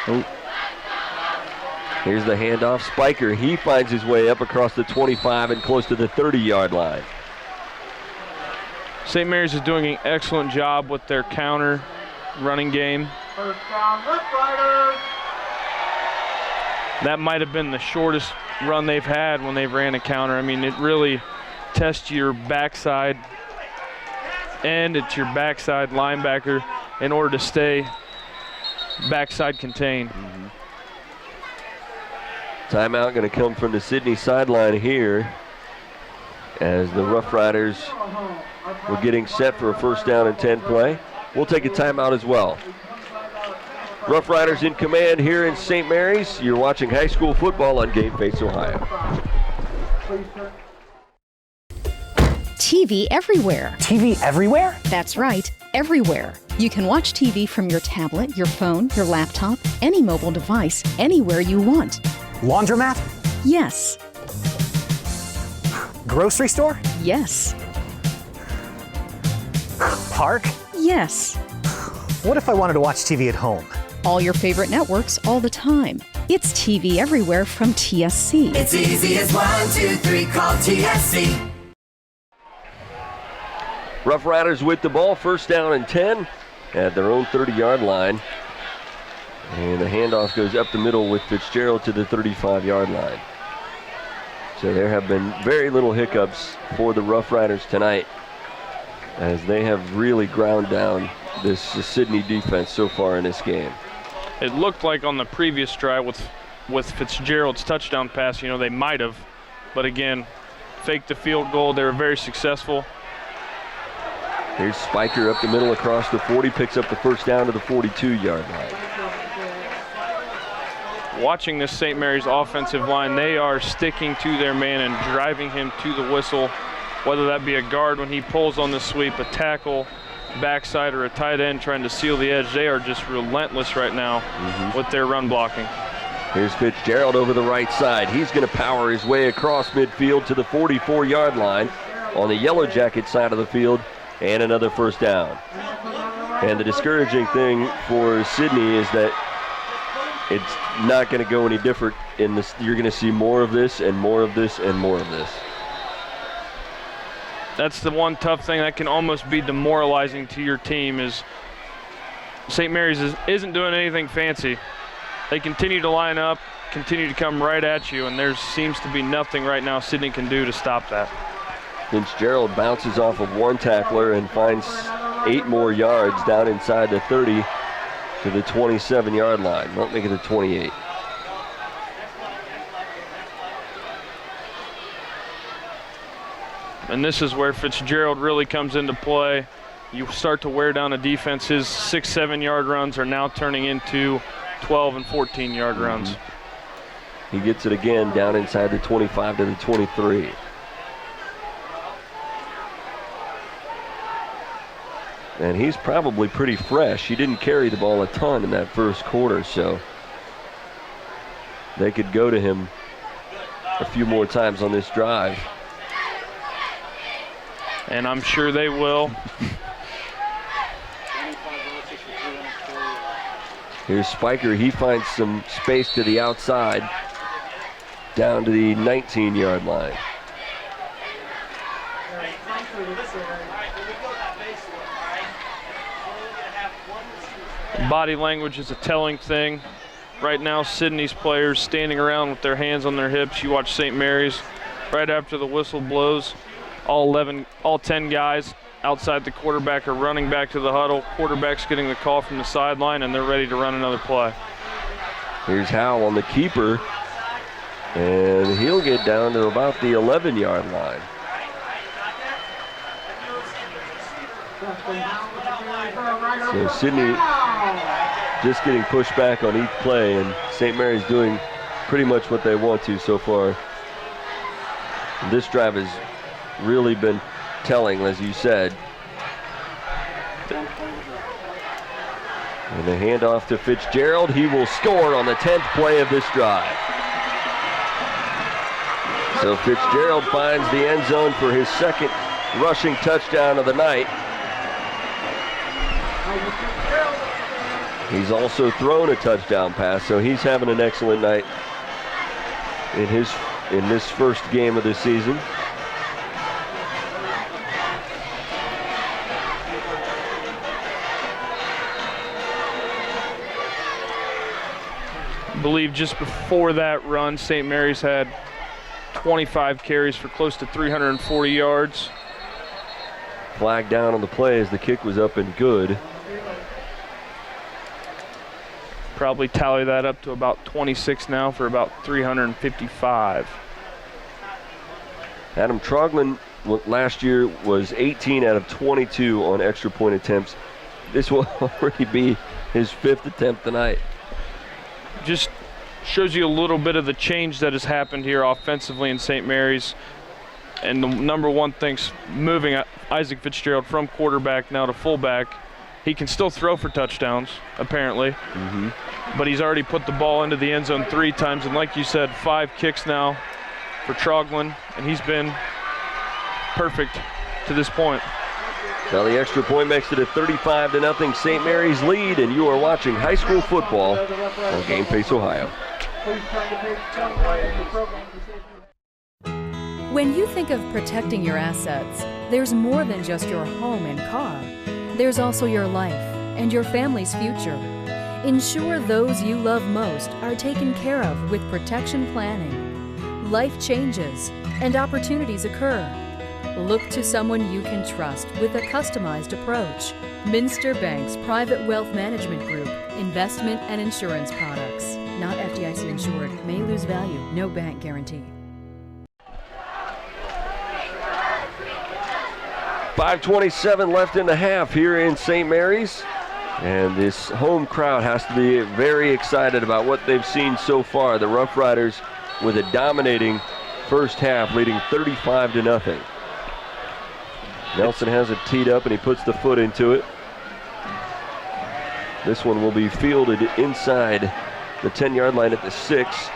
Oh. Here's the handoff. Spiker, he finds his way up across the 25 and close to the 30-yard line. St. Mary's is doing an excellent job with their counter running game. First down, Roughriders. That might have been the shortest run they've had when they've ran a counter. I mean, it really tests your backside end. It's your backside linebacker in order to stay backside contained. Timeout going to come from the Sidney sideline here as the Roughriders were getting set for a 1st down and 10 play. We'll take a timeout as well. Roughriders in command here in St. Mary's. You're watching high school football on Game Face Ohio. TV everywhere. TV everywhere? That's right, everywhere. You can watch TV from your tablet, your phone, your laptop, any mobile device, anywhere you want. Laundromat? Yes. Grocery store? Yes. Park? Yes. What if I wanted to watch TV at home? All your favorite networks all the time. It's TV everywhere from TSC. It's easy as 1, 2, 3, call TSC. Roughriders with the ball, first down and 10 at their own 30-yard line. And the handoff goes up the middle with Fitzgerald to the 35-yard line. So there have been very little hiccups for the Roughriders tonight, as they have really ground down this Sidney defense so far in this game. It looked like on the previous drive with Fitzgerald's touchdown pass, they might have, but again, faked the field goal. They were very successful. Here's Spiker up the middle across the 40, picks up the first down to the 42-yard line. Watching this St. Mary's offensive line, they are sticking to their man and driving him to the whistle, whether that be a guard when he pulls on the sweep, a tackle, backside, or a tight end trying to seal the edge. They are just relentless right now with their run blocking. Here's Fitzgerald over the right side. He's going to power his way across midfield to the 44-yard line on the Yellow Jacket side of the field, and another first down. And the discouraging thing for Sidney is that it's not going to go any different in this. You're going to see more of this and more of this and more of this. That's the one tough thing that can almost be demoralizing to your team is St. Mary's isn't doing anything fancy. They continue to line up, continue to come right at you, and there seems to be nothing right now Sidney can do to stop that. Fitzgerald bounces off of one tackler and finds 8 more yards down inside the 30 to the 27-yard line. Won't make it to 28. And this is where Fitzgerald really comes into play. You start to wear down a defense. His 6-7-yard runs are now turning into 12 and 14-yard runs. He gets it again down inside the 25 to the 23. And he's probably pretty fresh. He didn't carry the ball a ton in that first quarter, so they could go to him a few more times on this drive. And I'm sure they will. Here's Spiker. He finds some space to the outside, down to the 19-yard line. Body language is a telling thing. Right now, Sidney's players standing around with their hands on their hips. You watch St. Mary's right after the whistle blows. All 10 guys outside the quarterback are running back to the huddle. Quarterback's getting the call from the sideline, and they're ready to run another play. Here's Howell on the keeper, and he'll get down to about the 11-yard line. So Sidney just getting pushed back on each play, and St. Mary's doing pretty much what they want to so far. And this drive has really been telling, as you said. And a handoff to Fitzgerald. He will score on the 10th play of this drive. So Fitzgerald finds the end zone for his second rushing touchdown of the night. He's also thrown a touchdown pass, so he's having an excellent night in this first game of the season. I believe just before that run, St. Mary's had 25 carries for close to 340 yards. Flag down on the play as the kick was up and good. Probably tally that up to about 26 now for about 355. Adam Troglin last year was 18 out of 22 on extra point attempts. This will already be his 5th attempt tonight. Just shows you a little bit of the change that has happened here offensively in St. Mary's. And the number one thing's moving Isaac Fitzgerald from quarterback now to fullback. He can still throw for touchdowns, apparently. But he's already put the ball into the end zone 3 times. And like you said, 5 kicks now for Troglin. And he's been perfect to this point. Well, the extra point makes it a 35-0 St. Mary's lead, and you are watching high school football on Game Face Ohio. When you think of protecting your assets, there's more than just your home and car. There's also your life and your family's future. Ensure those you love most are taken care of with protection planning. Life changes and opportunities occur. Look to someone you can trust with a customized approach. Minster Bank's Private Wealth Management Group, investment and insurance products. Not FDIC insured, may lose value, no bank guarantee. 5:27 left in the half here in St. Mary's. And this home crowd has to be very excited about what they've seen so far. The Roughriders with a dominating first half, leading 35-0. Nelson has it teed up and he puts the foot into it. This one will be fielded inside the 10-yard line at the 6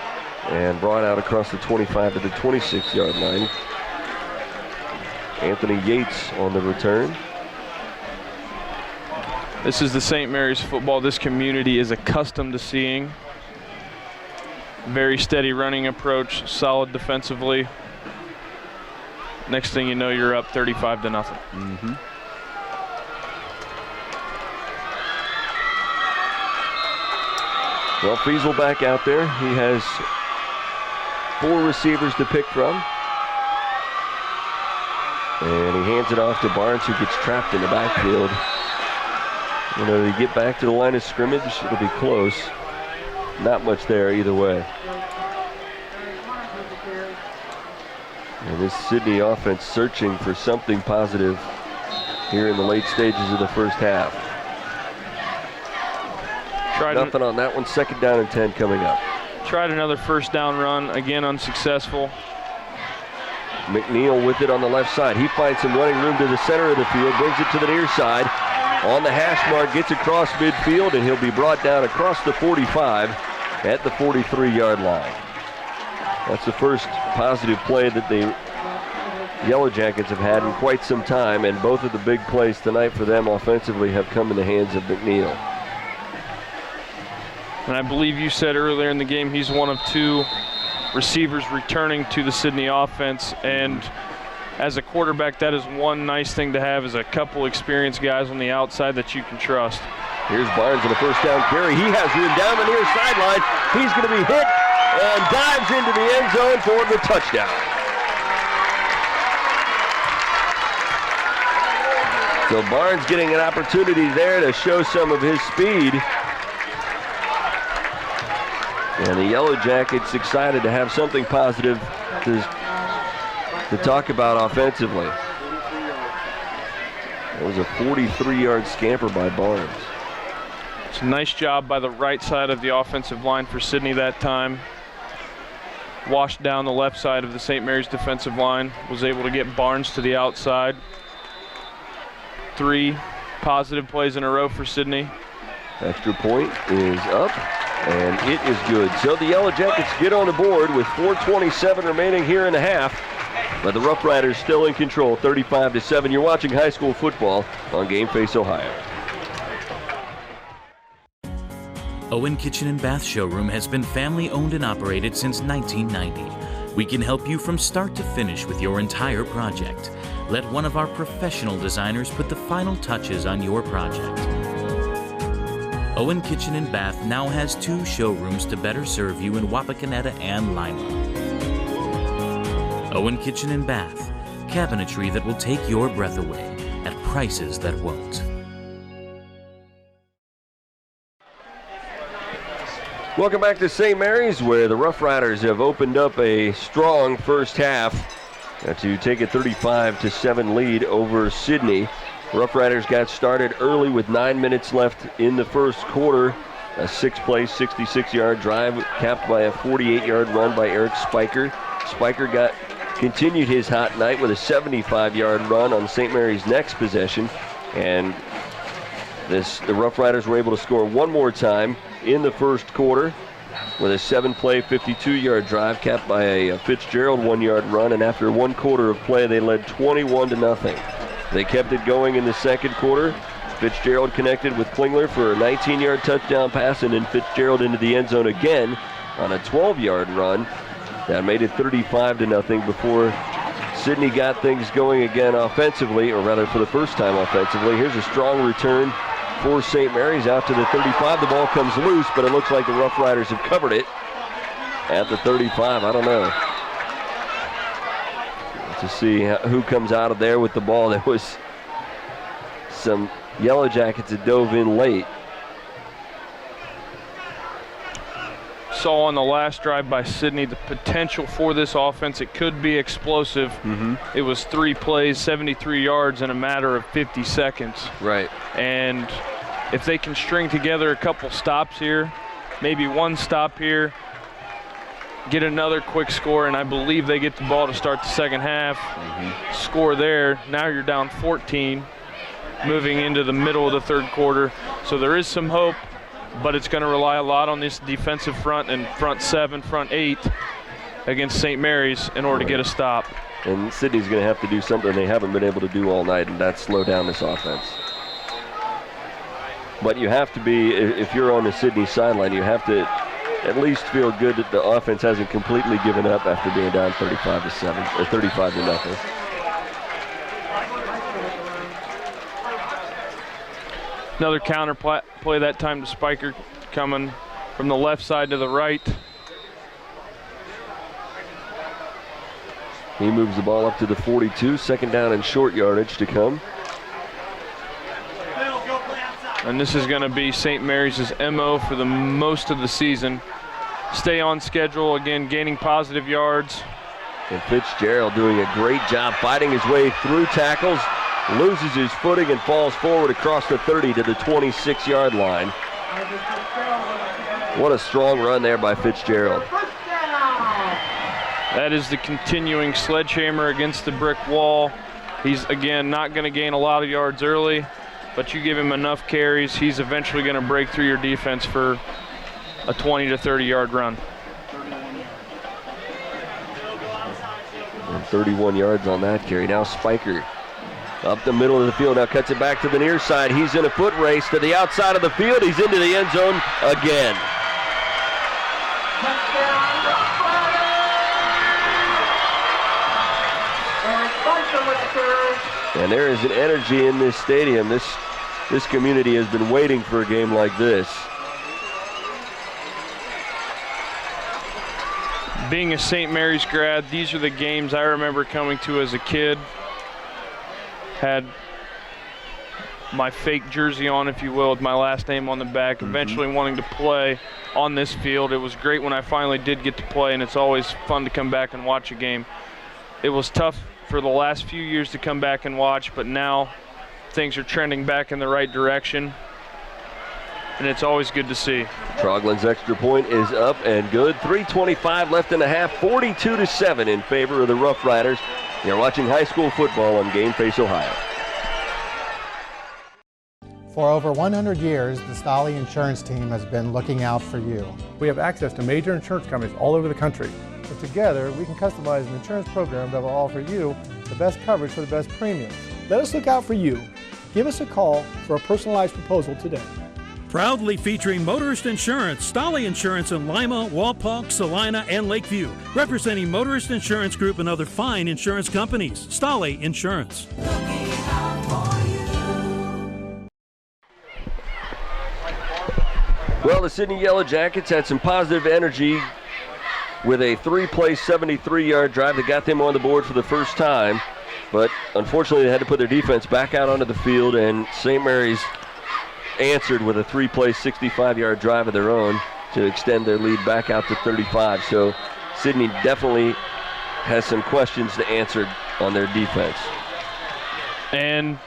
and brought out across the 25 to the 26-yard line. Anthony Yates on the return. This is the St. Mary's football this community is accustomed to seeing. Very steady running approach, solid defensively. Next thing you know, you're up 35-0. Well, Feasel back out there. He has 4 receivers to pick from. And he hands it off to Barnes, who gets trapped in the backfield. You know, they get back to the line of scrimmage, it'll be close. Not much there either way. And this Sidney offense searching for something positive here in the late stages of the first half. Nothing on that one. 2nd down and 10 coming up. Tried another first down run, again unsuccessful. McNeil with it on the left side. He finds some running room to the center of the field, brings it to the near side. On the hash mark, gets across midfield, and he'll be brought down across the 45 at the 43-yard line. That's the first positive play that the Yellow Jackets have had in quite some time, and both of the big plays tonight for them offensively have come in the hands of McNeil. And I believe you said earlier in the game he's one of 2 receivers returning to the Sidney offense, and as a quarterback, that is one nice thing to have, is a couple experienced guys on the outside that you can trust. Here's Barnes in a first down carry. He has room down the near sideline. He's going to be hit and dives into the end zone for the touchdown. So Barnes getting an opportunity there to show some of his speed. And the Yellow Jackets excited to have something positive to talk about offensively. It was a 43-yard scamper by Barnes. It's a nice job by the right side of the offensive line for Sidney that time. Washed down the left side of the St. Mary's defensive line. Was able to get Barnes to the outside. 3 positive plays in a row for Sidney. Extra point is up, and it is good. So the Yellow Jackets get on the board with 4:27 remaining here in the half. But the Roughriders still in control, 35-7. You're watching high school football on Game Face Ohio. Owen Kitchen and Bath Showroom has been family owned and operated since 1990. We can help you from start to finish with your entire project. Let one of our professional designers put the final touches on your project. Owen Kitchen and Bath now has 2 showrooms to better serve you in Wapakoneta and Lima. Owen Kitchen and Bath, cabinetry that will take your breath away at prices that won't. Welcome back to St. Mary's, where the Roughriders have opened up a strong first half to take a 35-7 lead over Sidney. Roughriders got started early with 9 minutes left in the first quarter. A 6-play, 66-yard drive capped by a 48-yard run by Eric Spiker. Spiker continued his hot night with a 75-yard run on St. Mary's next possession. And the Roughriders were able to score one more time in the first quarter with a 7-play, 52-yard drive capped by a Fitzgerald 1-yard run. And after 1 quarter of play, they led 21-0. They kept it going in the second quarter. Fitzgerald connected with Klingler for a 19-yard touchdown pass, and then Fitzgerald into the end zone again on a 12-yard run. That made it 35-0 before Sidney got things going again offensively, or rather for the first time offensively. Here's a strong return for St. Mary's out to the 35. The ball comes loose, but it looks like the Roughriders have covered it at the 35. I don't know. To see who comes out of there with the ball. There was some Yellow Jackets that dove in late. Saw on the last drive by Sidney the potential for this offense. It could be explosive. It was 3 plays, 73 yards in a matter of 50 seconds. Right. And if they can string together a couple stops here, maybe one stop here, get another quick score, and I believe they get the ball to start the second half. Score there. Now you're down 14, moving into the middle of the third quarter. So there is some hope, but it's going to rely a lot on this defensive front and front 7, front 8 against St. Mary's in order to get a stop. And Sidney's going to have to do something they haven't been able to do all night, and that's slow down this offense. But you have to be, if you're on the Sidney sideline, you have to at least feel good that the offense hasn't completely given up after being down 35-7 or 35-0. Another counter play that time to Spiker, coming from the left side to the right. He moves the ball up to the 42, second down and short yardage to come. And this is going to be St. Mary's' MO for the most of the season. Stay on schedule, again, gaining positive yards. And Fitzgerald doing a great job fighting his way through tackles, loses his footing and falls forward across the 30 to the 26-yard line. What a strong run there by Fitzgerald. That is the continuing sledgehammer against the brick wall. He's, again, not going to gain a lot of yards early, but you give him enough carries, he's eventually going to break through your defense for a 20 to 30-yard run. And 31 yards on that carry. Now Spiker up the middle of the field. Now cuts it back to the near side. He's in a foot race to the outside of the field. He's into the end zone again. And there is an energy in this stadium. This community has been waiting for a game like this. Being a St. Mary's grad, these are the games I remember coming to as a kid. Had my fake jersey on, if you will, with my last name on the back, eventually wanting to play on this field. It was great when I finally did get to play, and it's always fun to come back and watch a game. It was tough for the last few years to come back and watch, but now things are trending back in the right direction, and it's always good to see. Troglin's extra point is up and good. 3:25 left in the half, 42-7 in favor of the Roughriders. You're watching high school football on Game Face Ohio. For over 100 years, the Stolly Insurance Team has been looking out for you. We have access to major insurance companies all over the country. But together, we can customize an insurance program that will offer you the best coverage for the best premiums. Let us look out for you. Give us a call for a personalized proposal today. Proudly featuring motorist insurance, Stolly Insurance in Lima, Walpock, Salina, and Lakeview. Representing Motorist Insurance Group and other fine insurance companies. Stolly Insurance. Well, the Sidney Yellow Jackets had some positive energy with a 3-play, 73-yard drive that got them on the board for the first time. But unfortunately, they had to put their defense back out onto the field, and St. Mary's answered with a 3-play, 65-yard drive of their own to extend their lead back out to 35. So Sidney definitely has some questions to answer on their defense. And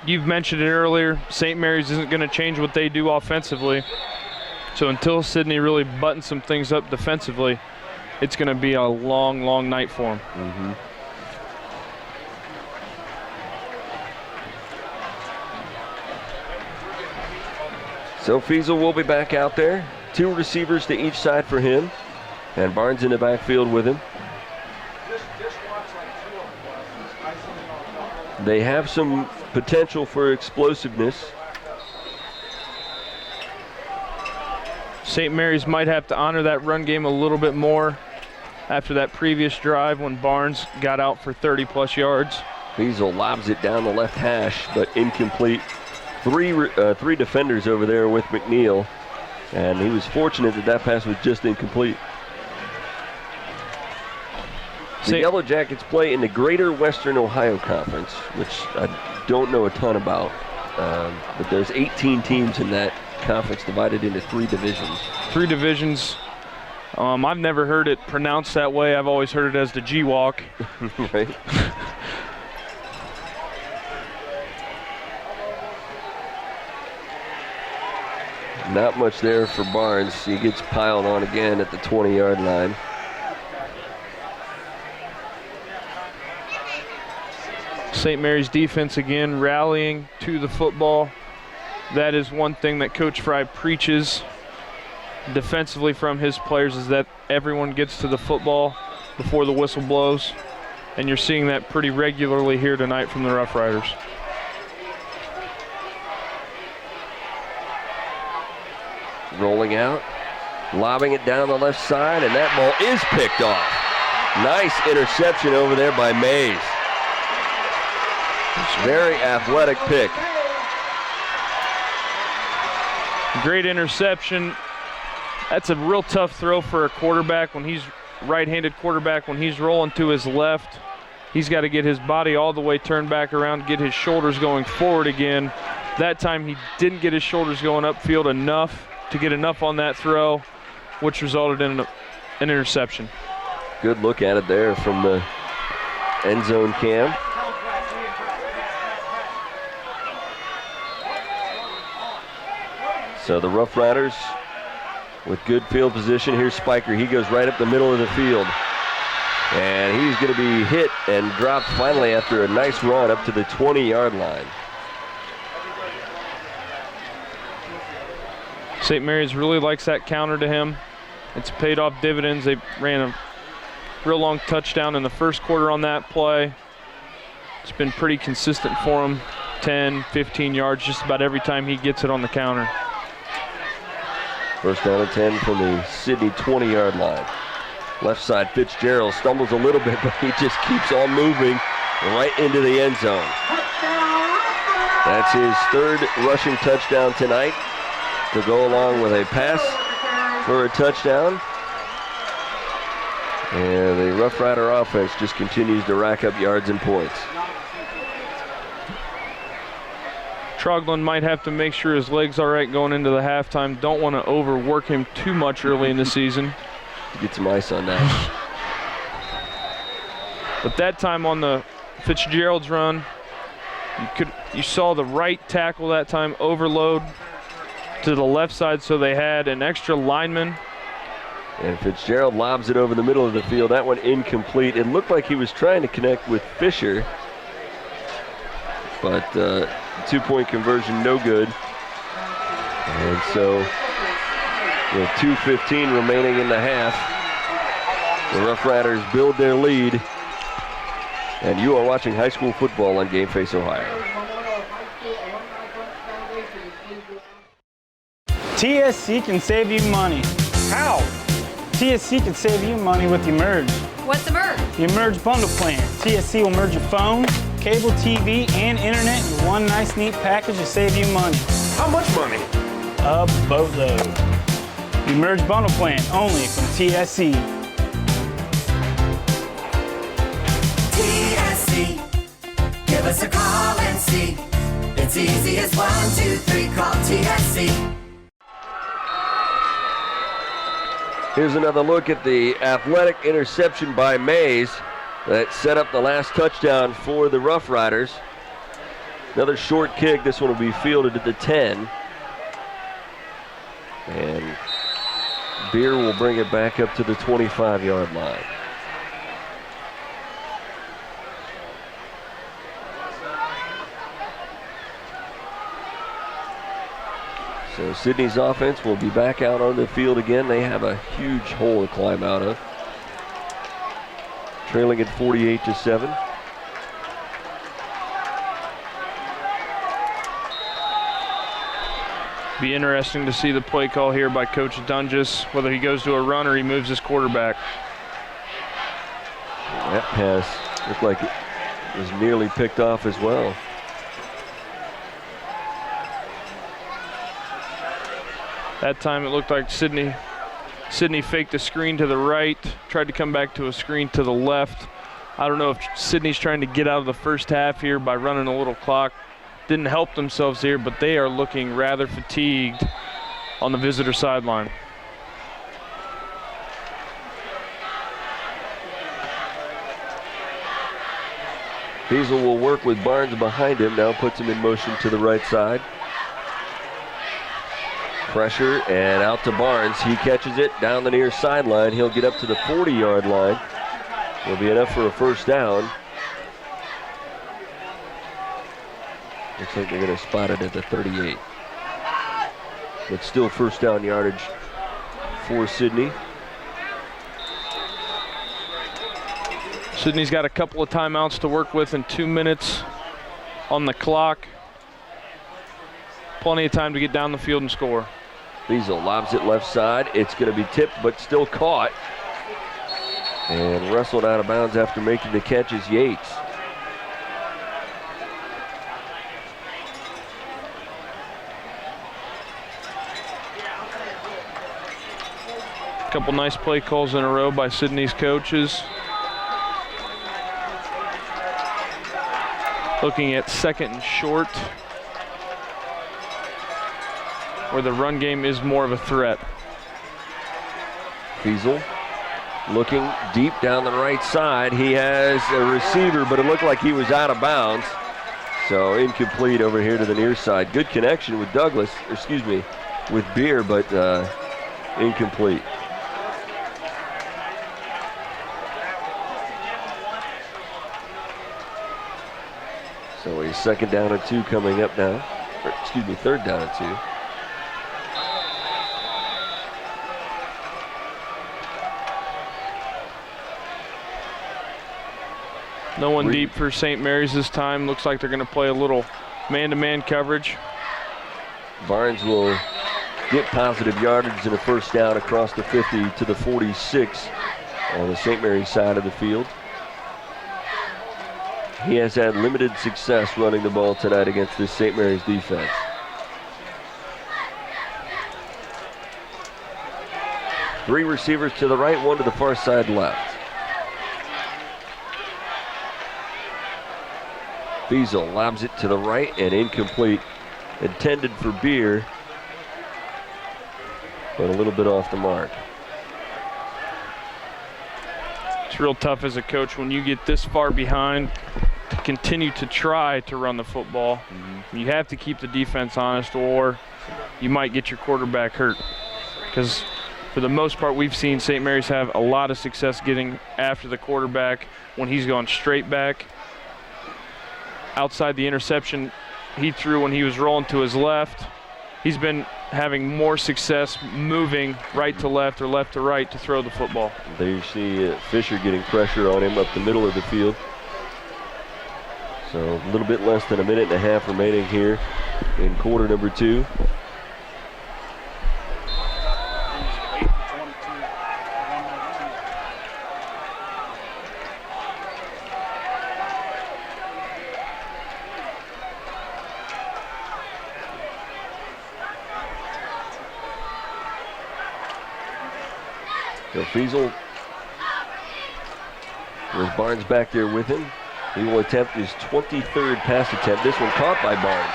you've mentioned it earlier, St. Mary's isn't going to change what they do offensively. So until Sidney really buttons some things up defensively, it's going to be a long, long night for him. So Fiesel will be back out there. 2 receivers to each side for him. And Barnes in the backfield with him. They have some potential for explosiveness. St. Mary's might have to honor that run game a little bit more after that previous drive when Barnes got out for 30-plus yards. Beazle lobs it down the left hash, but incomplete. Three defenders over there with McNeil, and he was fortunate that that pass was just incomplete. The Yellow Jackets play in the Greater Western Ohio Conference, which I don't know a ton about, but there's 18 teams in that conference divided into 3 divisions. 3 divisions. I've never heard it pronounced that way. I've always heard it as the G-Walk. Right. Not much there for Barnes. He gets piled on again at the 20-yard line. St. Mary's defense again rallying to the football. That is one thing that Coach Frye preaches defensively from his players, is that everyone gets to the football before the whistle blows. And you're seeing that pretty regularly here tonight from the Roughriders. Rolling out, lobbing it down the left side, and that ball is picked off. Nice interception over there by Mays. Very athletic pick. Great interception. That's a real tough throw for a quarterback when he's right-handed quarterback. When he's rolling to his left, he's got to get his body all the way turned back around, get his shoulders going forward again. That time he didn't get his shoulders going upfield enough to get enough on that throw, which resulted in an interception. Good look at it there from the end zone cam. So the Roughriders with good field position. Here's Spiker. He goes right up the middle of the field. And he's going to be hit and dropped finally after a nice run up to the 20-yard line. St. Mary's really likes that counter to him. It's paid off dividends. They ran a real long touchdown in the first quarter on that play. It's been pretty consistent for him. 10, 15 yards just about every time he gets it on the counter. First down and 10 from the Sidney 20-yard line. Left side, Fitzgerald stumbles a little bit, but he just keeps on moving right into the end zone. That's his 3rd rushing touchdown tonight, to go along with a pass for a touchdown. And the Rough Rider offense just continues to rack up yards and points. Troglin might have to make sure his leg's all right going into the halftime. Don't want to overwork him too much early in the season. Get some ice on that. But that time on the Fitzgerald's run, you saw the right tackle that time overload to the left side, so they had an extra lineman. And Fitzgerald lobs it over the middle of the field. That one incomplete. It looked like he was trying to connect with Fisher, but 2-point conversion no good. And so with 2:15 remaining in the half, the Rough Riders build their lead. And you are watching high school football on Game Face Ohio. TSC can save you money. How? TSC can save you money with Emerge. What's Emerge? The Emerge bundle plan. TSC will merge your phone, cable TV, and internet in one nice, neat package to save you money. How much money? A boatload. The Emerge bundle plan, only from TSC. TSC, give us a call and see. It's easy as 1, 2, 3, call TSC. Here's another look at the athletic interception by Mays that set up the last touchdown for the Rough Riders. Another short kick. This one will be fielded at the 10. And Beer will bring it back up to the 25-yard line. So Sidney's offense will be back out on the field again. They have a huge hole to climb out of. Trailing at 48-7. Be interesting to see the play call here by Coach Dunges, whether he goes to a run or he moves his quarterback. That pass looked like it was nearly picked off as well. That time it looked like Sidney faked a screen to the right, tried to come back to a screen to the left. I don't know if Sidney's trying to get out of the first half here by running a little clock. Didn't help themselves here, but they are looking rather fatigued on the visitor sideline. Fiesel will work with Barnes behind him, now puts him in motion to the right side. Pressure and out to Barnes. He catches it down the near sideline. He'll get up to the 40-yard line. Will be enough for a first down. Looks like they're going to spot it at the 38. But still first down yardage for Sidney. Sidney's got a couple of timeouts to work with and 2 minutes on the clock. Plenty of time to get down the field and score. Fiesel lobs it left side. It's going to be tipped, but still caught. And wrestled out of bounds after making the catch is Yates. A couple nice play calls in a row by Sidney's coaches. Looking at second and short, where the run game is more of a threat. Fiesel looking deep down the right side. He has a receiver, but it looked like he was out of bounds. So incomplete over here to the near side. Good connection with with Beer, but incomplete. So a second down and 2 coming up now. Third down and 2. No one deep for St. Mary's this time. Looks like they're going to play a little man-to-man coverage. Barnes will get positive yardage and a first down across the 50 to the 46 on the St. Mary's side of the field. He has had limited success running the ball tonight against this St. Mary's defense. Three receivers to the right, one to the far side left. Fiesel lobs it to the right and incomplete. Intended for Beer, but a little bit off the mark. It's real tough as a coach when you get this far behind to continue to try to run the football. Mm-hmm. You have to keep the defense honest, or you might get your quarterback hurt. Because for the most part, we've seen St. Mary's have a lot of success getting after the quarterback when he's gone straight back. Outside the interception he threw when he was rolling to his left, he's been having more success moving right to left or left to right to throw the football. There you see Fisher getting pressure on him up the middle of the field. So a little bit less than a minute and a half remaining here in quarter number 2. So Fiesel, with Barnes back there with him, he will attempt his 23rd pass attempt. This one caught by Barnes.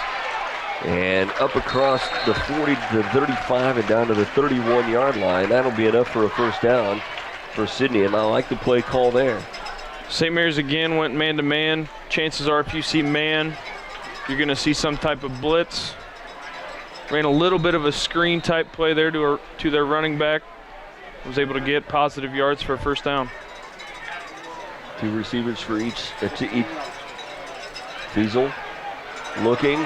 And up across the 40 to the 35 and down to the 31-yard line. That'll be enough for a first down for Sidney, and I like the play call there. St. Mary's again went man-to-man. Chances are if you see man, you're going to see some type of blitz. Ran a little bit of a screen type play there to their running back. Was able to get positive yards for a first down. 2 receivers for each. Fiesel looking,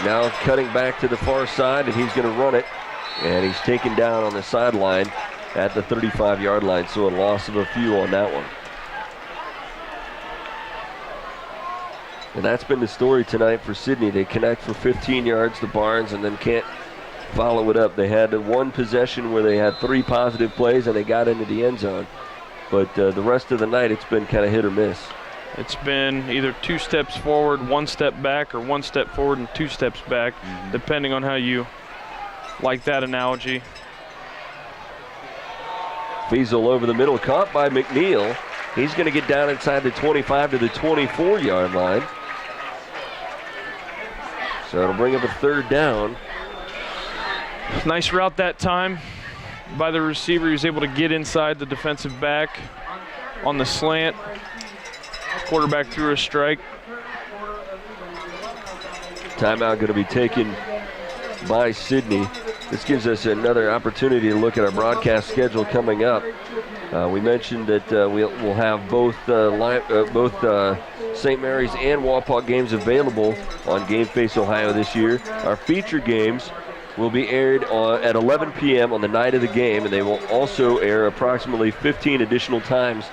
now cutting back to the far side, and he's going to run it. And he's taken down on the sideline at the 35-yard line, so a loss of a few on that one. And that's been the story tonight for Sidney. They connect for 15 yards to Barnes and then can't follow it up. They had one possession where they had 3 positive plays and they got into the end zone. But the rest of the night, it's been kind of hit or miss. It's been either 2 steps forward, 1 step back, or 1 step forward and 2 steps back, depending on how you like that analogy. Fiesel over the middle, caught by McNeil. He's going to get down inside the 25 to the 24-yard line. So it'll bring up a 3rd down. Nice route that time by the receiver. He was able to get inside the defensive back on the slant. Quarterback threw a strike. Timeout going to be taken by Sidney. This gives us another opportunity to look at our broadcast schedule coming up. We mentioned that we'll have both St. Mary's and Wapak games available on Game Face Ohio this year. Our feature games will be aired at 11 p.m. on the night of the game, and they will also air approximately 15 additional times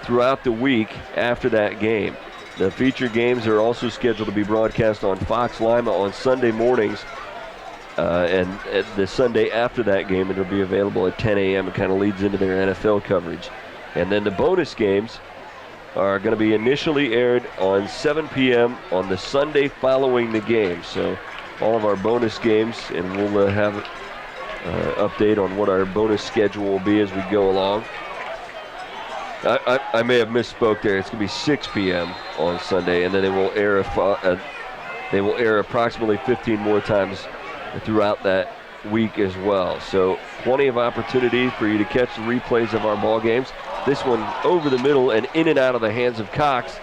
throughout the week after that game. The feature games are also scheduled to be broadcast on Fox Lima on Sunday mornings, and the Sunday after that game it'll be available at 10 a.m. It kind of leads into their NFL coverage. And then the bonus games are going to be initially aired on 7 p.m. on the Sunday following the game. So all of our bonus games, and we'll have an update on what our bonus schedule will be as we go along. I may have misspoke there. It's going to be 6 p.m. on Sunday, and then they will air approximately 15 more times throughout that week as well. So plenty of opportunity for you to catch the replays of our ball games. This one over the middle and in and out of the hands of Cox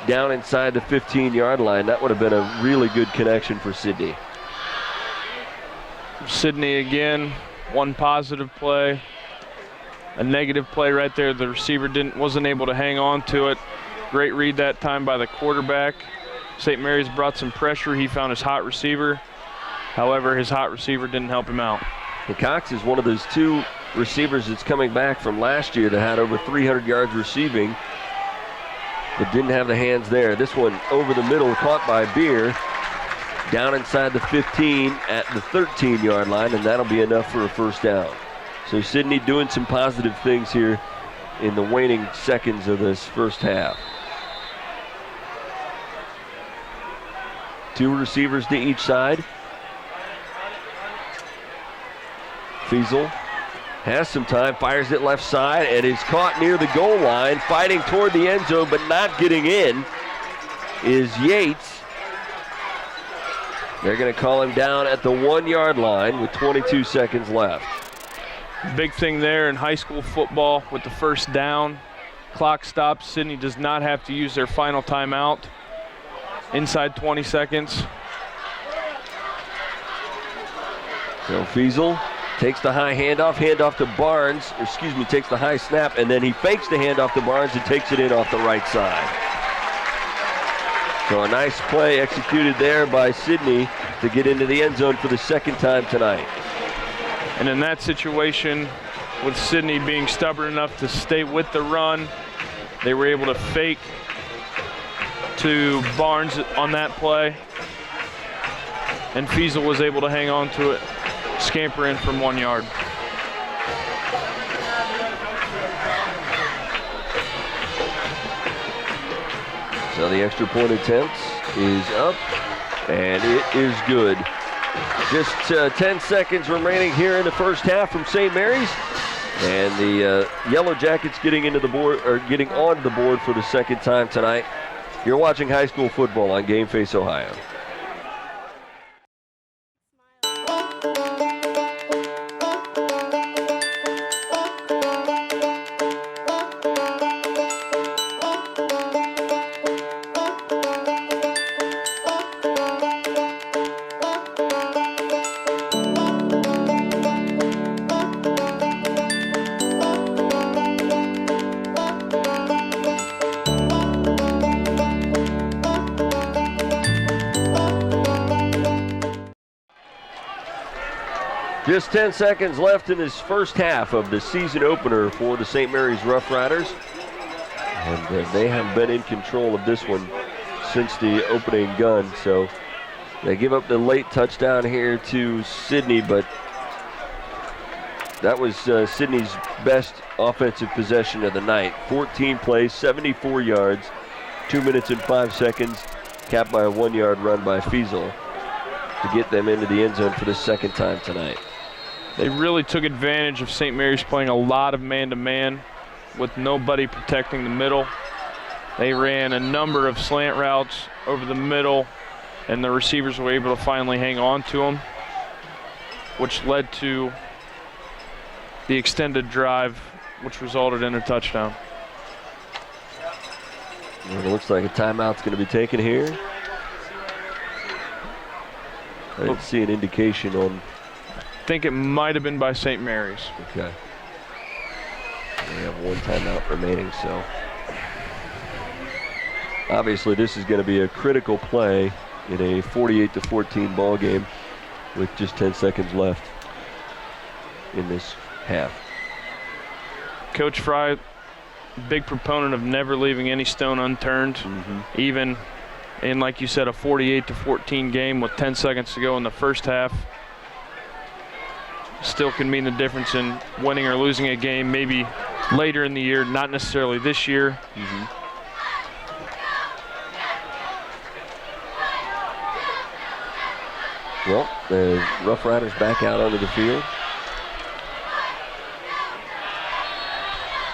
down inside the 15-yard line. That would have been a really good connection for Sidney. Sidney again, 1 positive play. A negative play right there. The receiver wasn't able to hang on to it. Great read that time by the quarterback. St. Mary's brought some pressure. He found his hot receiver. However, his hot receiver didn't help him out. And Cox is one of those 2 receivers that's coming back from last year that had over 300 yards receiving, but didn't have the hands there. This one over the middle, caught by Beer, down inside the 15 at the 13-yard line, and that'll be enough for a 1st down. So Sidney doing some positive things here in the waning seconds of this first half. 2 receivers to each side. Fiesel has some time, fires it left side, and is caught near the goal line, fighting toward the end zone, but not getting in is Yates. They're going to call him down at the 1-yard line with 22 seconds left. Big thing there in high school football with the 1st down. Clock stops. Sidney does not have to use their final timeout inside 20 seconds. So Fiesel takes the high handoff to Barnes, takes the high snap, and then he fakes the handoff to Barnes and takes it in off the right side. So a nice play executed there by Sidney to get into the end zone for the 2nd time tonight. And in that situation, with Sidney being stubborn enough to stay with the run, they were able to fake to Barnes on that play, and Fiesel was able to hang on to it, scamper in from 1 yard. So the extra point attempt is up, and it is good. Just 10 seconds remaining here in the first half from St. Mary's, and the Yellow Jackets getting onto the board for the 2nd time tonight. You're watching high school football on Game Face Ohio. Just 10 seconds left in this first half of the season opener for the St. Mary's Roughriders. And they have been in control of this one since the opening gun. So They give up the late touchdown here to Sidney, but that was Sidney's best offensive possession of the night. 14 plays, 74 yards, 2 minutes and 5 seconds, capped by a 1-yard run by Fiesel to get them into the end zone for the second time tonight. They really took advantage of St. Mary's playing a lot of man-to-man with nobody protecting the middle. They ran a number of slant routes over the middle, and the receivers were able to finally hang on to them, which led to the extended drive, which resulted in a touchdown. And it looks like a timeout's going to be taken here. I didn't see an indication on. I think it might have been by St. Mary's. Okay. We have one timeout remaining, so obviously this is going to be a critical play in a 48-14 ball game with just 10 seconds left in this half. Coach Frye, big proponent of never leaving any stone unturned, even in, like you said, a 48-14 game with 10 seconds to go in the first half. Still can mean the difference in winning or losing a game maybe later in the year, not necessarily this year. Well, the Roughriders back out onto the field.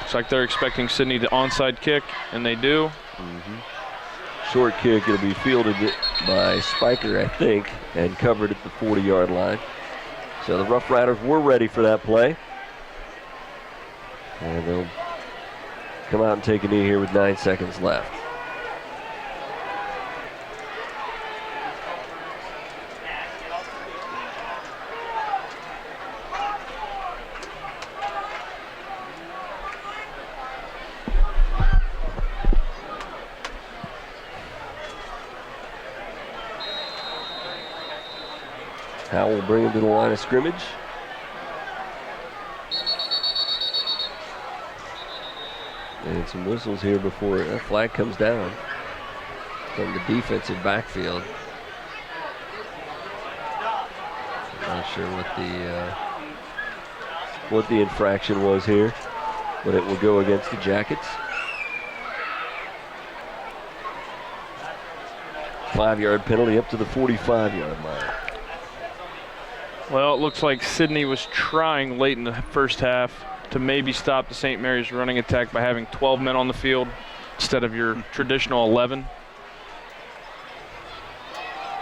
Looks like they're expecting Sidney to onside kick, and they do. Short kick, it'll be fielded by Spiker, I think, and covered at the 40-yard line. So the Roughriders were ready for that play. And they'll come out and take a knee here with 9 seconds left. Howell will bring him to the line of scrimmage. And some whistles here before a flag comes down from the defensive backfield. Not sure what the infraction was here, but it will go against the Jackets. 5-yard penalty up to the 45-yard line. Well, it looks like Sidney was trying late in the first half to maybe stop the St. Mary's running attack by having 12 men on the field instead of your traditional 11.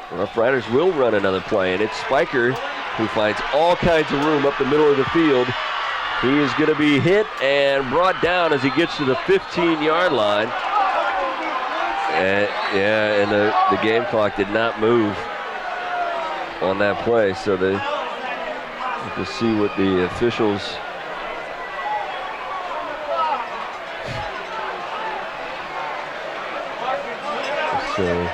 Roughriders will run another play, and it's Spiker who finds all kinds of room up the middle of the field. He is going to be hit and brought down as he gets to the 15-yard line. And the game clock did not move on that play, so they have to see what the officials say.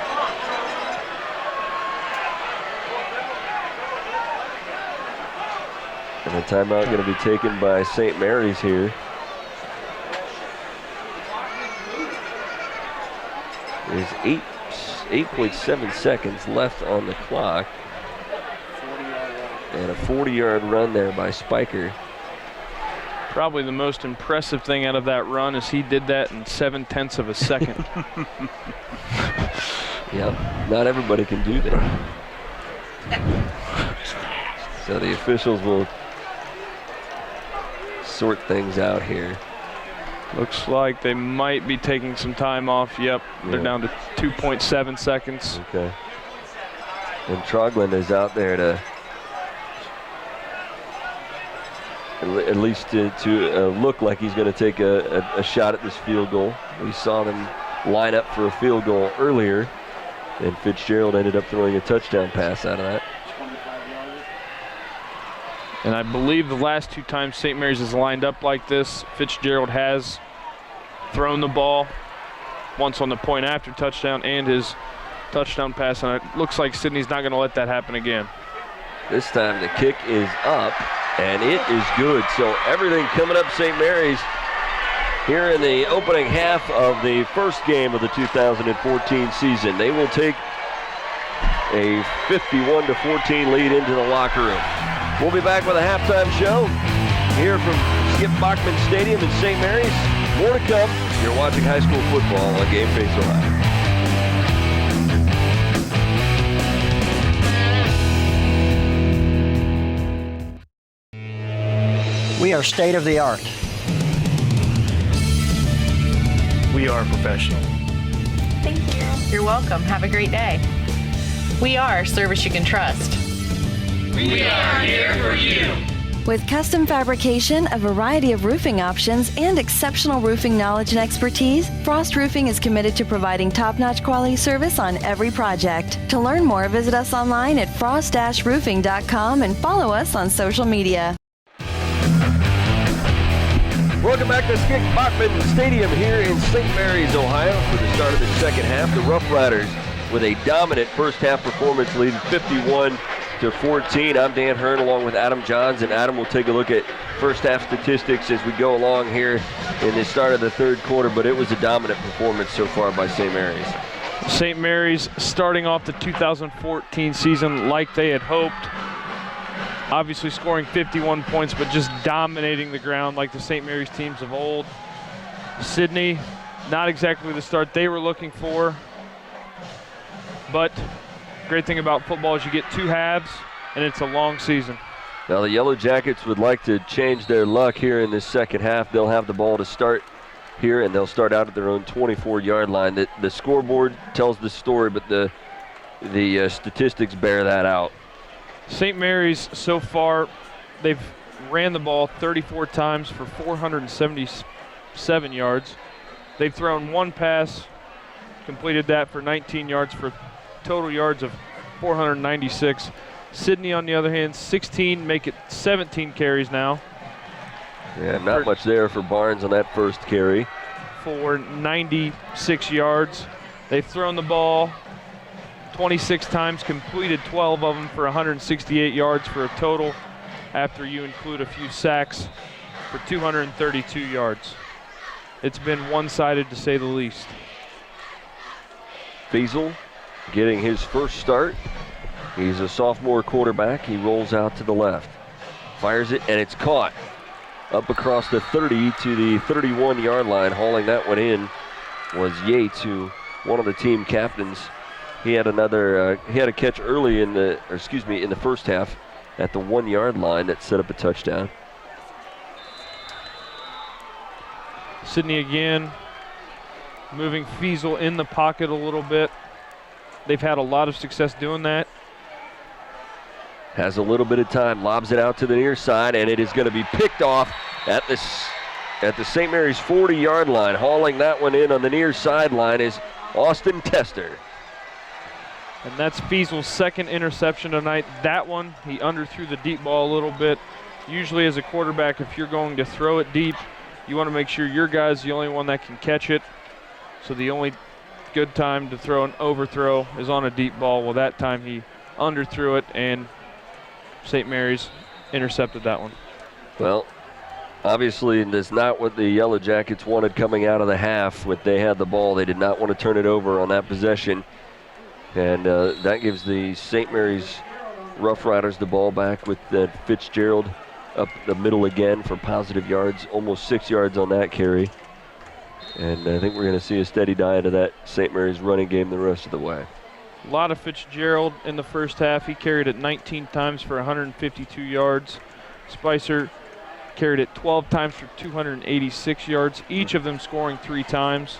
And a timeout going to be taken by St. Mary's here. There's 8.7 seconds left on the clock. And a 40-yard run there by Spiker. Probably the most impressive thing out of that run is he did that in 0.7 of a second. Yep, not everybody can do that. So the officials will sort things out here. Looks like they might be taking some time off. Yep, they're down to 2.7 seconds. Okay. And Trogland is out there to at least to look like he's going to take a shot at this field goal. We saw them line up for a field goal earlier, and Fitzgerald ended up throwing a touchdown pass out of that. And I believe the last 2 times St. Mary's has lined up like this, Fitzgerald has thrown the ball, once on the point after touchdown and his touchdown pass, and it looks like Sidney's not going to let that happen again. This time the kick is up, and it is good. So everything coming up St. Mary's here in the opening half of the first game of the 2014 season. They will take a 51-14 lead into the locker room. We'll be back with a halftime show here from Skip Bachman Stadium in St. Mary's. More to come. You're watching high school football on Game Face Ohio. We are state of the art. We are professional. Thank you. You're welcome. Have a great day. We are service you can trust. We are here for you. With custom fabrication, a variety of roofing options, and exceptional roofing knowledge and expertise, Frost Roofing is committed to providing top-notch quality service on every project. To learn more, visit us online at frost-roofing.com and follow us on social media. Welcome back to Skip Bachman Stadium here in St. Mary's, Ohio for the start of the second half. The Roughriders with a dominant first half performance leading 51-14. I'm Dan Hearn along with Adam Johns, and Adam will take a look at first half statistics as we go along here in the start of the third quarter, but it was a dominant performance so far by St. Mary's. St. Mary's starting off the 2014 season like they had hoped. Obviously scoring 51 points, but just dominating the ground like the St. Mary's teams of old. Sidney, not exactly the start they were looking for, but great thing about football is you get two halves, and it's a long season. Now the Yellow Jackets would like to change their luck here in this second half. They'll have the ball to start here, and they'll start out at their own 24-yard line. The scoreboard tells the story, but the statistics bear that out. St. Mary's so far, they've ran the ball 34 times for 477 yards. They've thrown one pass, completed that for 19 yards for total yards of 496. Sidney, on the other hand, 16, make it 17 carries now. Yeah, not much there for Barnes on that first carry. For 96 yards. They've thrown the ball 26 times, completed 12 of them for 168 yards for a total, after you include a few sacks, for 232 yards. It's been one-sided to say the least. Fiesel getting his first start. He's a sophomore quarterback. He rolls out to the left, fires it, and it's caught up across the 30 to the 31-yard line. Hauling that one in was Yates, who one of the team captains. He had he had a catch early in the first half at the 1-yard line that set up a touchdown. Sidney again moving Fiesel in the pocket a little bit. They've had a lot of success doing that. Has a little bit of time, lobs it out to the near side, and it is going to be picked off at the St. Mary's 40-yard line. Hauling that one in on the near sideline is Austin Tester. And that's Fiesel's second interception tonight. That one, he underthrew the deep ball a little bit. Usually as a quarterback, if you're going to throw it deep, you want to make sure your guy's the only one that can catch it. So the only good time to throw an overthrow is on a deep ball. Well, that time he underthrew it, and St. Mary's intercepted that one. Well, obviously that's not what the Yellow Jackets wanted coming out of the half. When they had the ball, they did not want to turn it over on that possession. And that gives the St. Mary's Roughriders the ball back with Fitzgerald up the middle again for positive yards, almost 6 yards on that carry. And I think we're going to see a steady diet of that St. Mary's running game the rest of the way. A lot of Fitzgerald in the first half. He carried it 19 times for 152 yards. Spicer carried it 12 times for 286 yards, each of them scoring 3 times.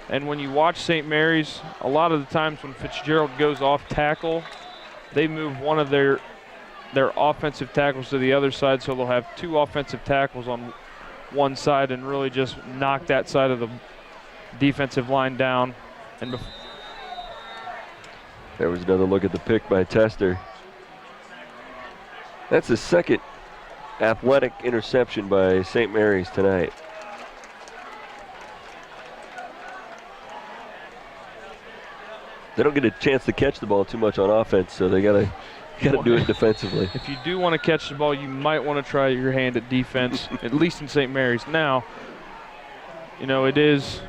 And when you watch St. Mary's, a lot of the times when Fitzgerald goes off tackle, they move one of their offensive tackles to the other side, so they'll have 2 offensive tackles on one side and really just knock that side of the defensive line down. And there was another look at the pick by Tester. That's the second athletic interception by St. Mary's tonight. They don't get a chance to catch the ball too much on offense, so they gotta do it defensively. If you do want to catch the ball, you might want to try your hand at defense, at least in St. Mary's. Now, it is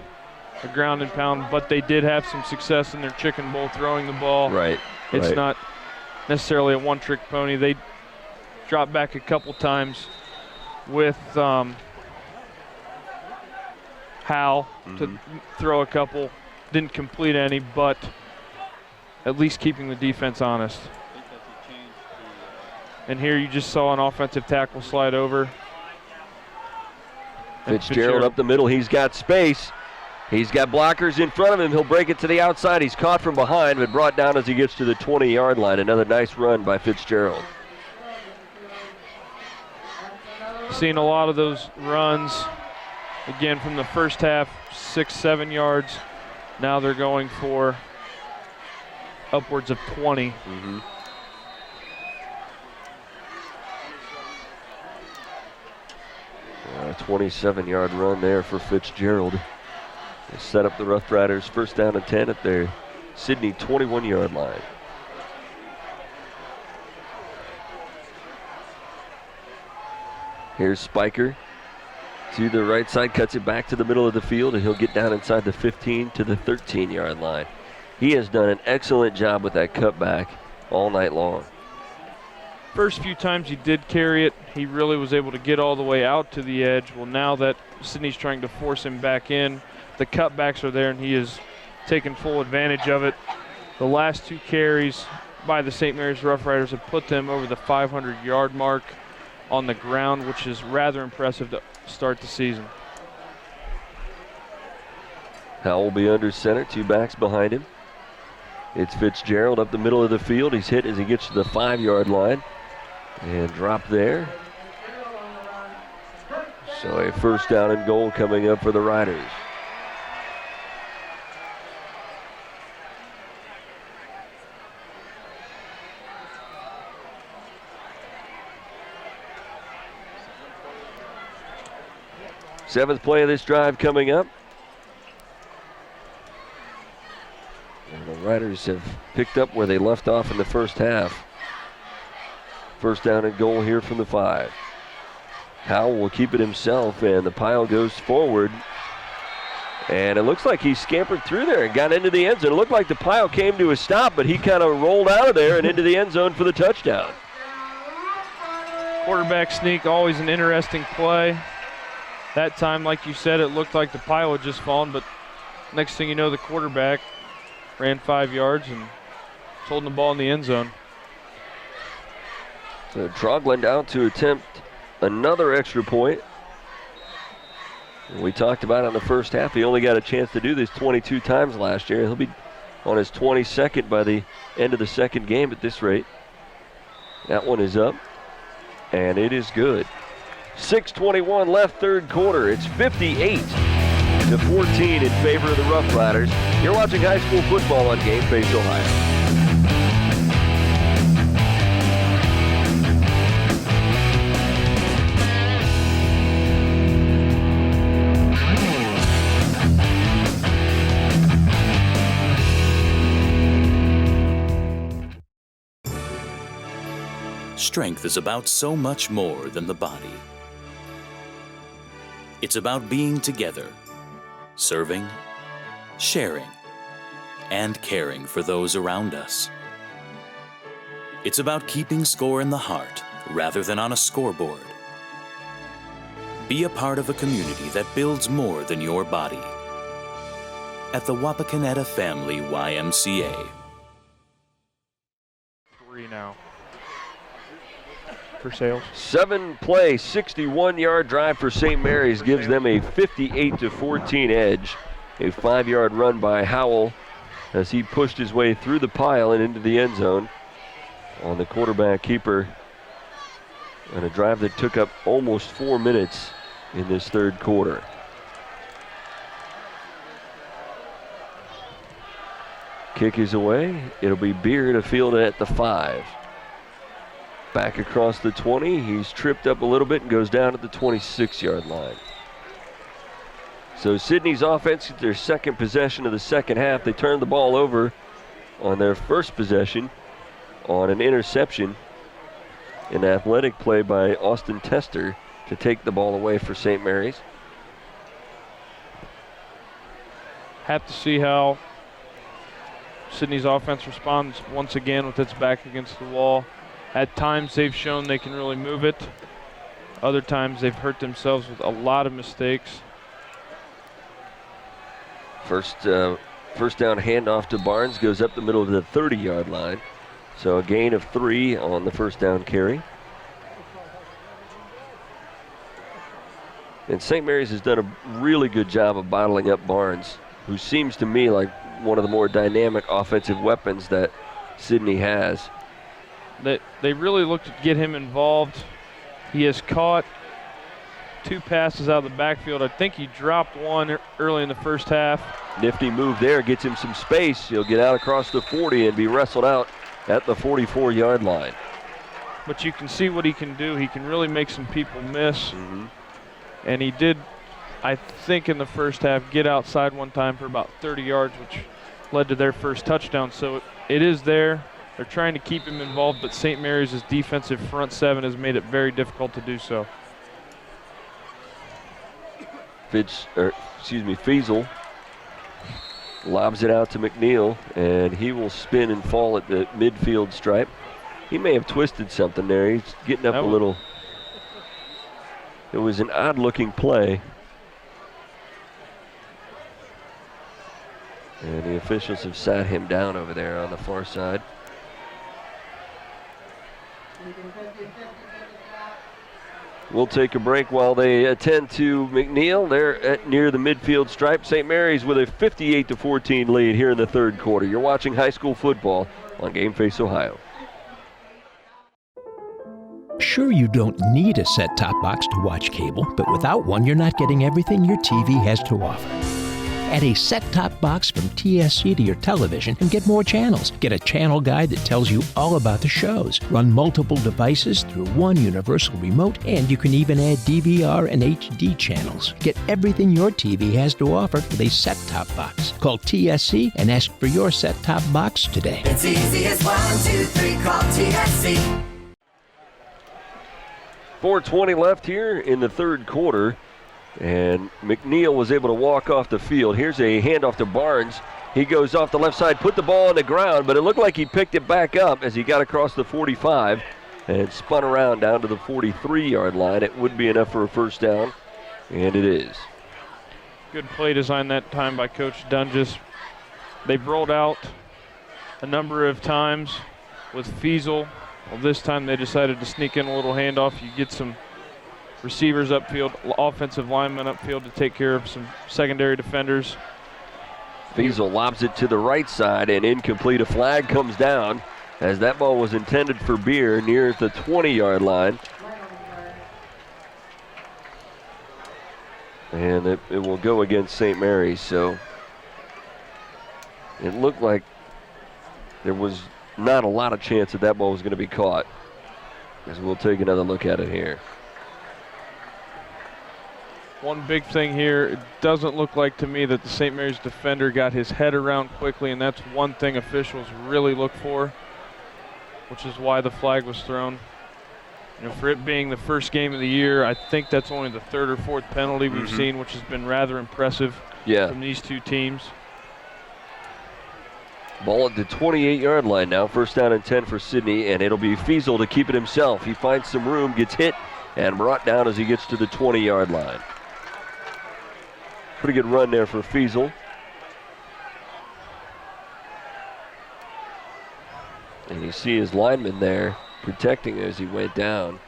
a ground and pound, but they did have some success in their chicken bowl throwing the ball. Right. It's not necessarily a one-trick pony. They dropped back a couple times with Hal to throw a couple. Didn't complete any, but at least keeping the defense honest. And here you just saw an offensive tackle slide over. Fitzgerald up the middle. He's got space. He's got blockers in front of him. He'll break it to the outside. He's caught from behind, but brought down as he gets to the 20-yard line. Another nice run by Fitzgerald. Seen a lot of those runs, again, from the first half, 6-7 yards. Now they're going for upwards of 20. A 27-yard run there for Fitzgerald. They set up the Roughriders first down and 10 at their Sidney 21-yard line. Here's Spiker to the right side, cuts it back to the middle of the field, and he'll get down inside the 15 to the 13-yard line. He has done an excellent job with that cutback all night long. First few times he did carry it, he really was able to get all the way out to the edge. Well, now that Sidney's trying to force him back in, the cutbacks are there, and he is taking full advantage of it. The last two carries by the St. Mary's Roughriders have put them over the 500-yard mark on the ground, which is rather impressive to start the season. Howell will be under center, two backs behind him. It's Fitzgerald up the middle of the field. He's hit as he gets to the 5-yard line and dropped there. So a first down and goal coming up for the Riders. Seventh play of this drive coming up. And the Riders have picked up where they left off in the first half. First down and goal here from the 5. Howell will keep it himself, and the pile goes forward. And it looks like he scampered through there and got into the end zone. It looked like the pile came to a stop, but he kind of rolled out of there and into the end zone for the touchdown. Quarterback sneak, always an interesting play. That time, like you said, it looked like the pile had just fallen, but next thing you know, the quarterback ran 5 yards and was holding the ball in the end zone. So Trogland out to attempt another extra point. We talked about it in the first half. He only got a chance to do this 22 times last year. He'll be on his 22nd by the end of the second game at this rate. That one is up, and it is good. 6:21 left, third quarter. It's 58-14 in favor of the Roughriders. You're watching high school football on Game Face Ohio. Strength is about so much more than the body. It's about being together, serving, sharing, and caring for those around us. It's about keeping score in the heart rather than on a scoreboard. Be a part of a community that builds more than your body. At the Wapakoneta Family YMCA. 3 now. For sales. 7-play, 61-yard drive for St. Mary's gives them a 58-14 edge. A 5-yard run by Howell as he pushed his way through the pile and into the end zone on the quarterback keeper. And a drive that took up almost 4 minutes in this third quarter. Kick is away. It'll be Beer to field it at the 5. Back across the 20. He's tripped up a little bit and goes down at the 26-yard line. So Sidney's offense gets their second possession of the second half. They turned the ball over on their first possession on an interception. An athletic play by Austin Tester to take the ball away for St. Mary's. have to see how Sidney's offense responds once again with its back against the wall. At times they've shown they can really move it. Other times they've hurt themselves with a lot of mistakes. First down handoff to Barnes goes up the middle of the 30-yard line. So a gain of 3 on the first down carry. And St. Mary's has done a really good job of bottling up Barnes, who seems to me like one of the more dynamic offensive weapons that Sidney has. They really looked to get him involved. He has caught 2 passes out of the backfield. I think he dropped one early in the first half. Nifty move there, gets him some space. He'll get out across the 40 and be wrestled out at the 44-yard line. But you can see what he can do. He can really make some people miss. And he did, I think in the first half, get outside one time for about 30 yards, which led to their first touchdown. So it is there. They're trying to keep him involved, but St. Mary's' defensive front 7 has made it very difficult to do so. Feasel lobs it out to McNeil, and he will spin and fall at the midfield stripe. He may have twisted something there. He's getting up a little. It was an odd-looking play. And the officials have sat him down over there on the far side. We'll take a break while they attend to McNeil. They're near the midfield stripe. St. Mary's with a 58-14 lead here in the third quarter. You're watching high school football on Game Face Ohio. Sure, you don't need a set-top box to watch cable, but without one, you're not getting everything your TV has to offer. Add a set-top box from TSC to your television and get more channels. Get a channel guide that tells you all about the shows. Run multiple devices through one universal remote, and you can even add DVR and HD channels. Get everything your TV has to offer with a set-top box. Call TSC and ask for your set-top box today. It's easy as 1, 2, 3, call TSC. 4:20 left here in the third quarter, and McNeil was able to walk off the field. Here's a handoff to Barnes. He goes off the left side, put the ball on the ground, but it looked like he picked it back up as he got across the 45 and spun around down to the 43-yard line. It would be enough for a first down, and it is. Good play design that time by Coach Dunges. They've rolled out a number of times with Feasel. Well, this time they decided to sneak in a little handoff. You get some receivers upfield, offensive linemen upfield to take care of some secondary defenders. Feasel lobs it to the right side and incomplete. A flag comes down as that ball was intended for Beer near the 20-yard line. And it will go against St. Mary's. So it looked like there was not a lot of chance that that ball was going to be caught, as we'll take another look at it here. One big thing here, it doesn't look like to me that the St. Mary's defender got his head around quickly, and that's one thing officials really look for, which is why the flag was thrown. You know, for it being the first game of the year, I think that's only the 3rd or 4th penalty we've seen, which has been rather impressive from these two teams. Ball at the 28-yard line now. First down and 10 for Sidney, and it'll be Feasel to keep it himself. He finds some room, gets hit, and brought down as he gets to the 20-yard line. Pretty good run there for Feasel. And you see his lineman there protecting as he went down.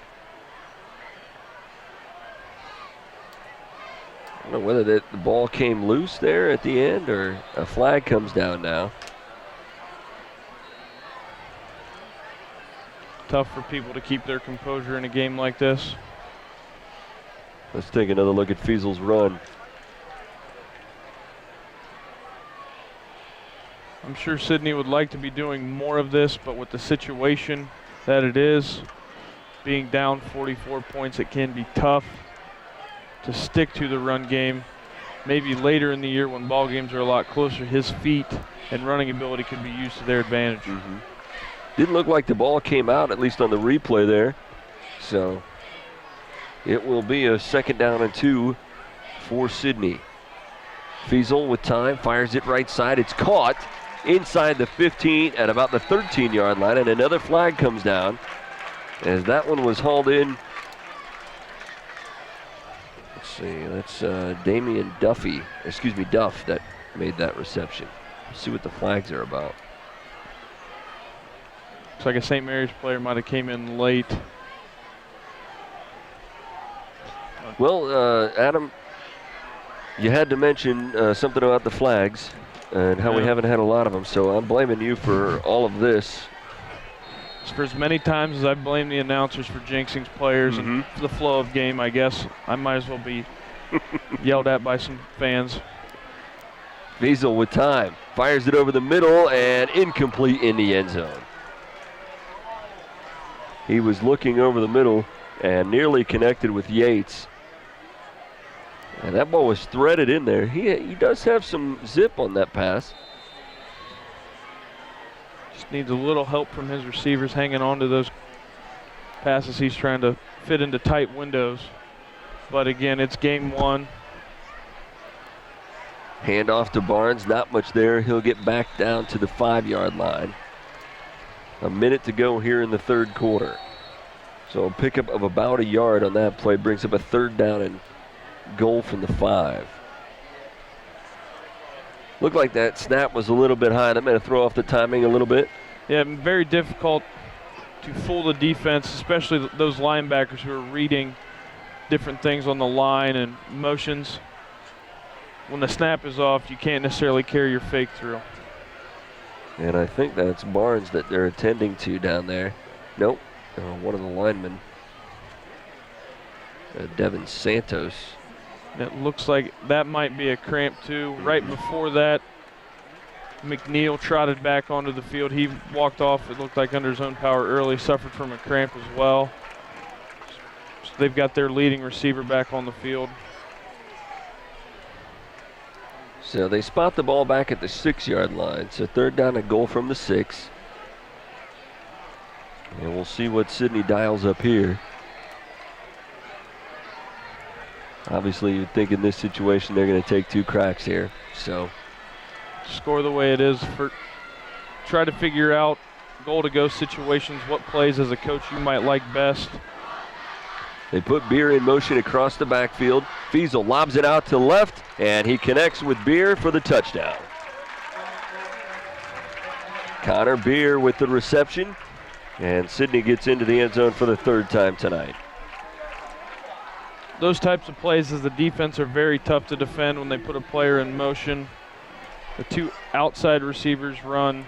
I don't know whether the ball came loose there at the end or a flag comes down now. Tough for people to keep their composure in a game like this. Let's take another look at Feasel's run. I'm sure Sidney would like to be doing more of this, but with the situation that it is, being down 44 points, it can be tough to stick to the run game. Maybe later in the year when ball games are a lot closer, his feet and running ability could be used to their advantage. Didn't look like the ball came out, at least on the replay there. So it will be a 2nd down and 2 for Sidney. Fiesel with time, fires it right side. It's caught inside the 15 at about the 13-yard line, and another flag comes down as that one was hauled in. Let's see, that's Damian Duff that made that reception. Let's see what the flags are about. Looks like a St. Mary's player might have came in late. Well, Adam, you had to mention something about the flags and how we haven't had a lot of them, so I'm blaming you for all of this. For as many times as I've blamed the announcers for jinxing players and for the flow of game, I guess I might as well be yelled at by some fans. Fiesel with time, fires it over the middle and incomplete in the end zone. He was looking over the middle and nearly connected with Yates. And that ball was threaded in there. He does have some zip on that pass. Just needs a little help from his receivers hanging on to those passes he's trying to fit into tight windows. But again, it's game one. Handoff to Barnes, not much there. He'll get back down to the 5-yard line. A minute to go here in the third quarter. So a pickup of about a yard on that play brings up a 3rd down and goal from the 5. Looked like that snap was a little bit high. That may have throw off the timing a little bit. Yeah, very difficult to fool the defense, especially those linebackers who are reading different things on the line and motions. When the snap is off, you can't necessarily carry your fake through. And I think that's Barnes that they're attending to down there. Nope, one of the linemen, Devin Santos. It looks like that might be a cramp too. Right before that, McNeil trotted back onto the field. He walked off, it looked like under his own power early, suffered from a cramp as well. So they've got their leading receiver back on the field. So they spot the ball back at the 6-yard line. So 3rd down and goal from the 6. And we'll see what Sidney dials up here. Obviously, you'd think in this situation they're going to take 2 cracks here. So score the way it is. Try to figure out goal-to-go situations, what plays as a coach you might like best. They put Beer in motion across the backfield. Fiesel lobs it out to left, and he connects with Beer for the touchdown. Connor Beer with the reception, and Sidney gets into the end zone for the 3rd time tonight. Those types of plays as the defense are very tough to defend when they put a player in motion. The 2 outside receivers run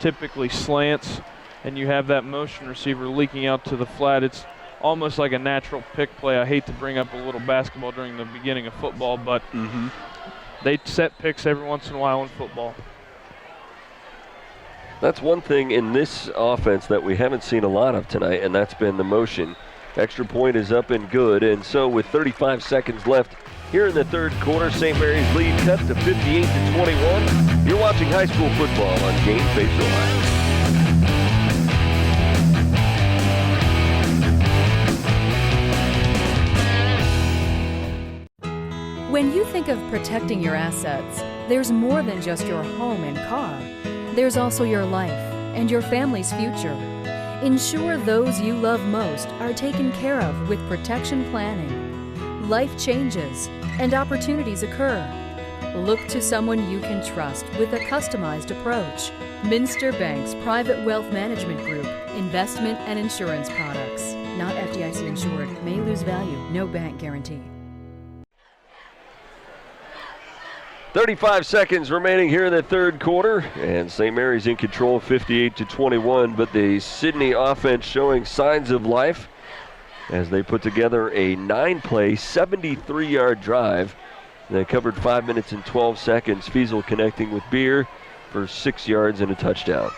typically slants, and you have that motion receiver leaking out to the flat. It's almost like a natural pick play. I hate to bring up a little basketball during the beginning of football, but they set picks every once in a while in football. That's one thing in this offense that we haven't seen a lot of tonight, and that's been the motion. Extra point is up and good, and so with 35 seconds left here in the third quarter, St. Mary's lead cuts to 58-21. You're watching high school football on Game Face Ohio. When you think of protecting your assets, there's more than just your home and car. There's also your life and your family's future. Ensure those you love most are taken care of with protection planning. Life changes and opportunities occur. Look to someone you can trust with a customized approach. Minster Bank's Private Wealth Management Group, investment and insurance products. Not FDIC insured, may lose value, no bank guarantee. 35 seconds remaining here in the third quarter, and St. Mary's in control 58-21, but the Sidney offense showing signs of life as they put together a 9-play, 73-yard drive. They covered 5 minutes and 12 seconds. Fiesel connecting with Beer for 6 yards and a touchdown.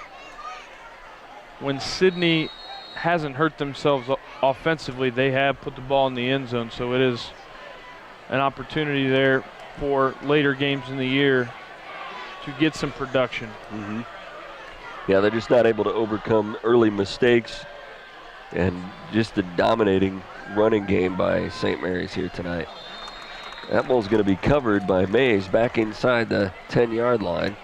When Sidney hasn't hurt themselves offensively, they have put the ball in the end zone, so it is an opportunity there for later games in the year to get some production. Yeah, they're just not able to overcome early mistakes and just the dominating running game by St. Mary's here tonight. That ball's going to be covered by Mays back inside the 10-yard line.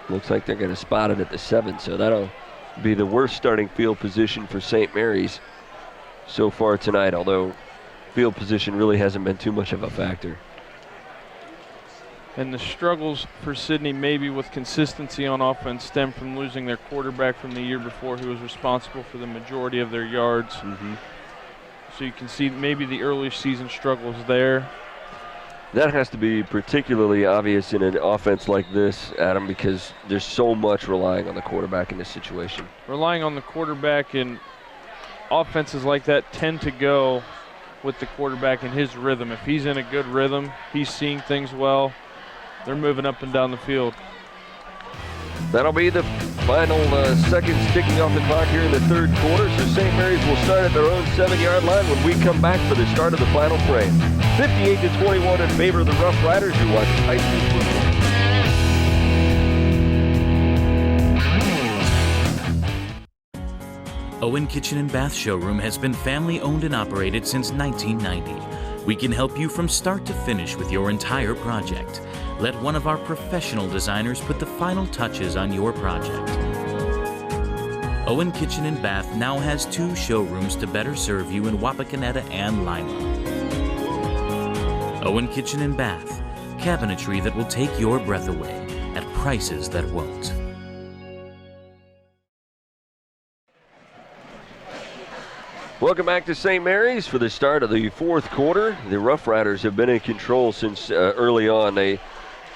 Looks like they're going to spot it at the 7, so that'll be the worst starting field position for St. Mary's so far tonight, although field position really hasn't been too much of a factor. And the struggles for Sidney maybe with consistency on offense stem from losing their quarterback from the year before, who was responsible for the majority of their yards. So you can see maybe the early season struggles there. That has to be particularly obvious in an offense like this, Adam, because there's so much relying on the quarterback in this situation. Relying on the quarterback, and offenses like that tend to go with the quarterback in his rhythm. If he's in a good rhythm, he's seeing things well, they're moving up and down the field. That'll be the final seconds ticking off the clock here in the third quarter. So St. Mary's will start at their own 7-yard line when we come back for the start of the final frame. 58-21 in favor of the Roughriders, who watch high school football. Owen Kitchen and Bath Showroom has been family owned and operated since 1990. We can help you from start to finish with your entire project. Let one of our professional designers put the final touches on your project. Owen Kitchen and Bath now has 2 showrooms to better serve you in Wapakoneta and Lima. Owen Kitchen and Bath, cabinetry that will take your breath away at prices that won't. Welcome back to St. Mary's for the start of the fourth quarter. The Roughriders have been in control since early on. They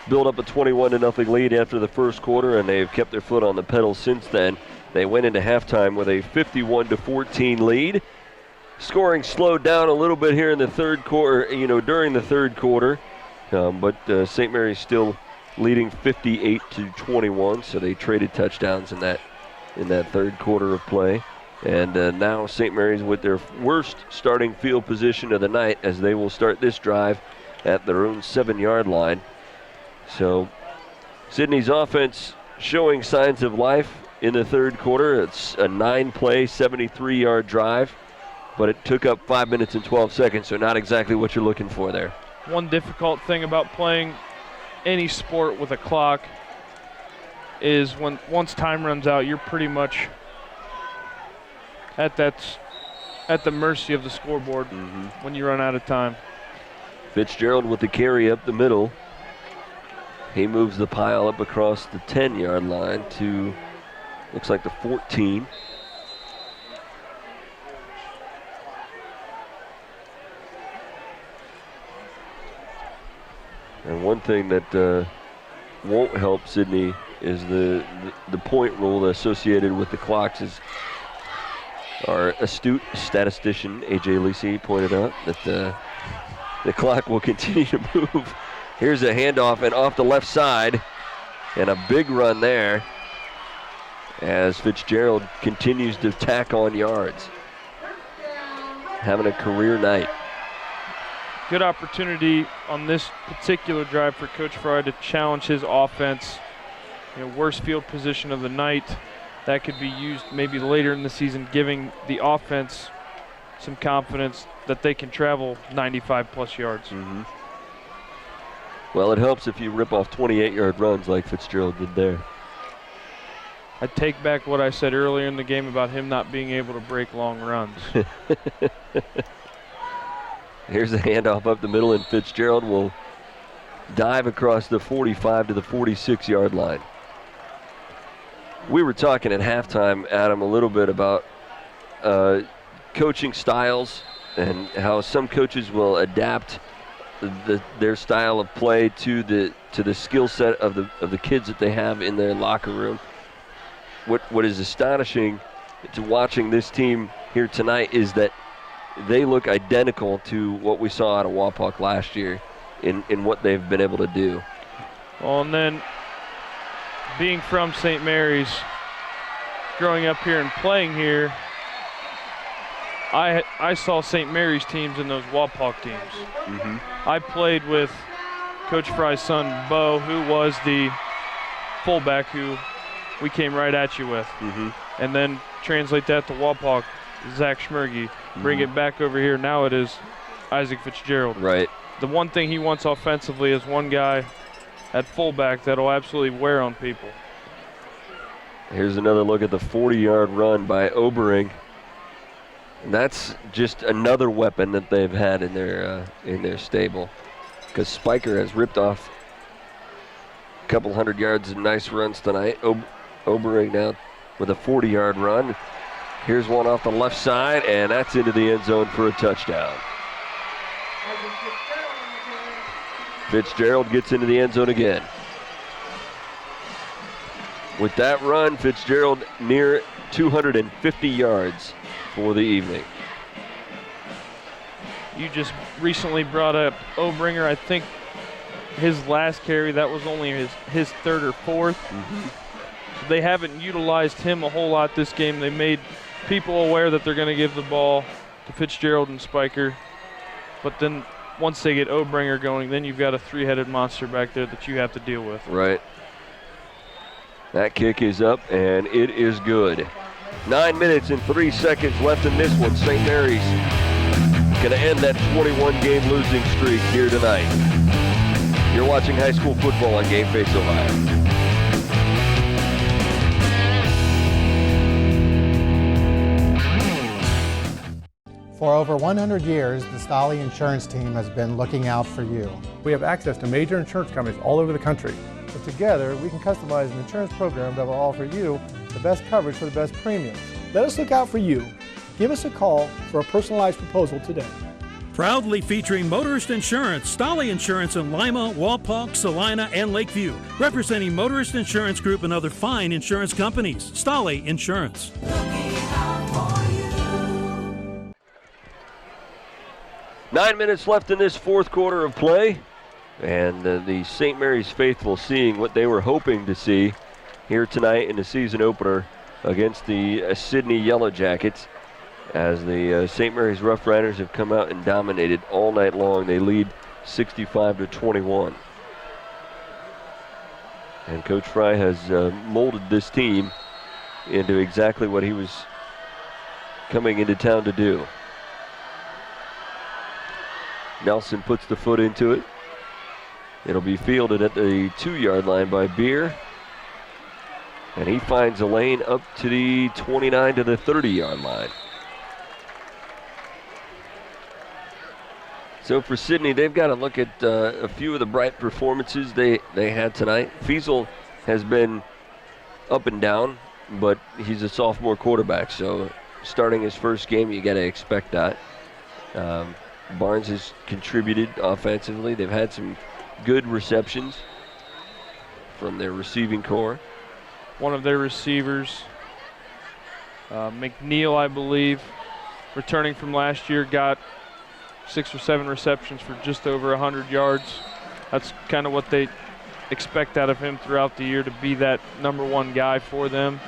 built up a 21-0 lead after the first quarter, and they've kept their foot on the pedal since then. They went into halftime with a 51-14 lead. Scoring slowed down a little bit here in the third quarter, during the third quarter, but St. Mary's still leading 58-21, so they traded touchdowns in that third quarter of play. And now St. Mary's with their worst starting field position of the night, as they will start this drive at their own 7-yard line. So Sidney's offense showing signs of life in the third quarter. It's a 9-play, 73-yard drive, but it took up 5 minutes and 12 seconds, so not exactly what you're looking for there. One difficult thing about playing any sport with a clock is once time runs out, you're pretty much at the mercy of the scoreboard when you run out of time. Fitzgerald with the carry up the middle. He moves the pile up across the 10-yard line to, looks like the 14. And one thing that won't help Sidney is the point rule associated with the clocks. Is our astute statistician, A.J. Lisi, pointed out that the clock will continue to move. Here's a handoff and off the left side, and a big run there as Fitzgerald continues to tack on yards. Having a career night. Good opportunity on this particular drive for Coach Frye to challenge his offense. Worst field position of the night. That could be used maybe later in the season, giving the offense some confidence that they can travel 95-plus yards. Well, it helps if you rip off 28-yard runs like Fitzgerald did there. I take back what I said earlier in the game about him not being able to break long runs. Here's the handoff up the middle, and Fitzgerald will dive across the 45 to the 46-yard line. We were talking at halftime, Adam, a little bit about coaching styles and how some coaches will adapt their style of play to the skill set of the kids that they have in their locker room. What is astonishing to watching this team here tonight is that they look identical to what we saw out of Wapak last year in what they've been able to do. Well, and then being from St. Mary's, growing up here and playing here, I saw St. Mary's teams in those Wapak teams. I played with Coach Frye's son, Bo, who was the fullback who we came right at you with. And then translate that to Wapak, Zach Schmergy. Bring it back over here. Now it is Isaac Fitzgerald. Right. the one thing he wants offensively is one guy at fullback that'll absolutely wear on people. Here's another look at the 40-yard run by Obering. And that's just another weapon that they've had in their stable, because Spiker has ripped off a couple hundred yards of nice runs tonight. Obering now with a 40-yard run. Here's one off the left side, and that's into the end zone for a touchdown. Fitzgerald gets into the end zone again. With that run, Fitzgerald near 250 yards for the evening. You just recently brought up Obringer. I think his last carry, that was only his third or fourth. Mm-hmm. They haven't utilized him a whole lot this game. They made people aware that they're going to give the ball to Fitzgerald and Spiker. But then once they get Obringer going, then you've got a three-headed monster back there that you have to deal with. Right. That kick is up, and it is good. 9 minutes and 3 seconds left in this one. St. Mary's going to end that 21-game losing streak here tonight. You're watching high school football on Game Face Ohio. For over 100 years, the Stolly Insurance Team has been looking out for you. We have access to major insurance companies all over the country. But together, we can customize an insurance program that will offer you the best coverage for the best premiums. Let us look out for you. Give us a call for a personalized proposal today. Proudly featuring Motorist Insurance, Stolly Insurance in Lima, Walpock, Salina, and Lakeview. Representing Motorist Insurance Group and other fine insurance companies. Stolly Insurance. 9 minutes left in this fourth quarter of play. And the St. Mary's faithful seeing what they were hoping to see here tonight in the season opener against the Sidney Yellow Jackets, as the St. Mary's Roughriders have come out and dominated all night long. They lead 65-21. And Coach Frye has molded this team into exactly what he was coming into town to do. Nelson puts the foot into it. It'll be fielded at the 2-yard line by Beer. And he finds a lane up to the 29 to the 30-yard line. So for Sidney, they've got to look at a few of the bright performances they had tonight. Fiesel has been up and down, but he's a sophomore quarterback, so starting his first game, you got to expect that. Barnes has contributed offensively. They've had some good receptions from their receiving core. One of their receivers, McNeil, I believe, returning from last year, got 6 or 7 receptions for just over 100 yards. That's kind of what they expect out of him throughout the year, to be that number one guy for them.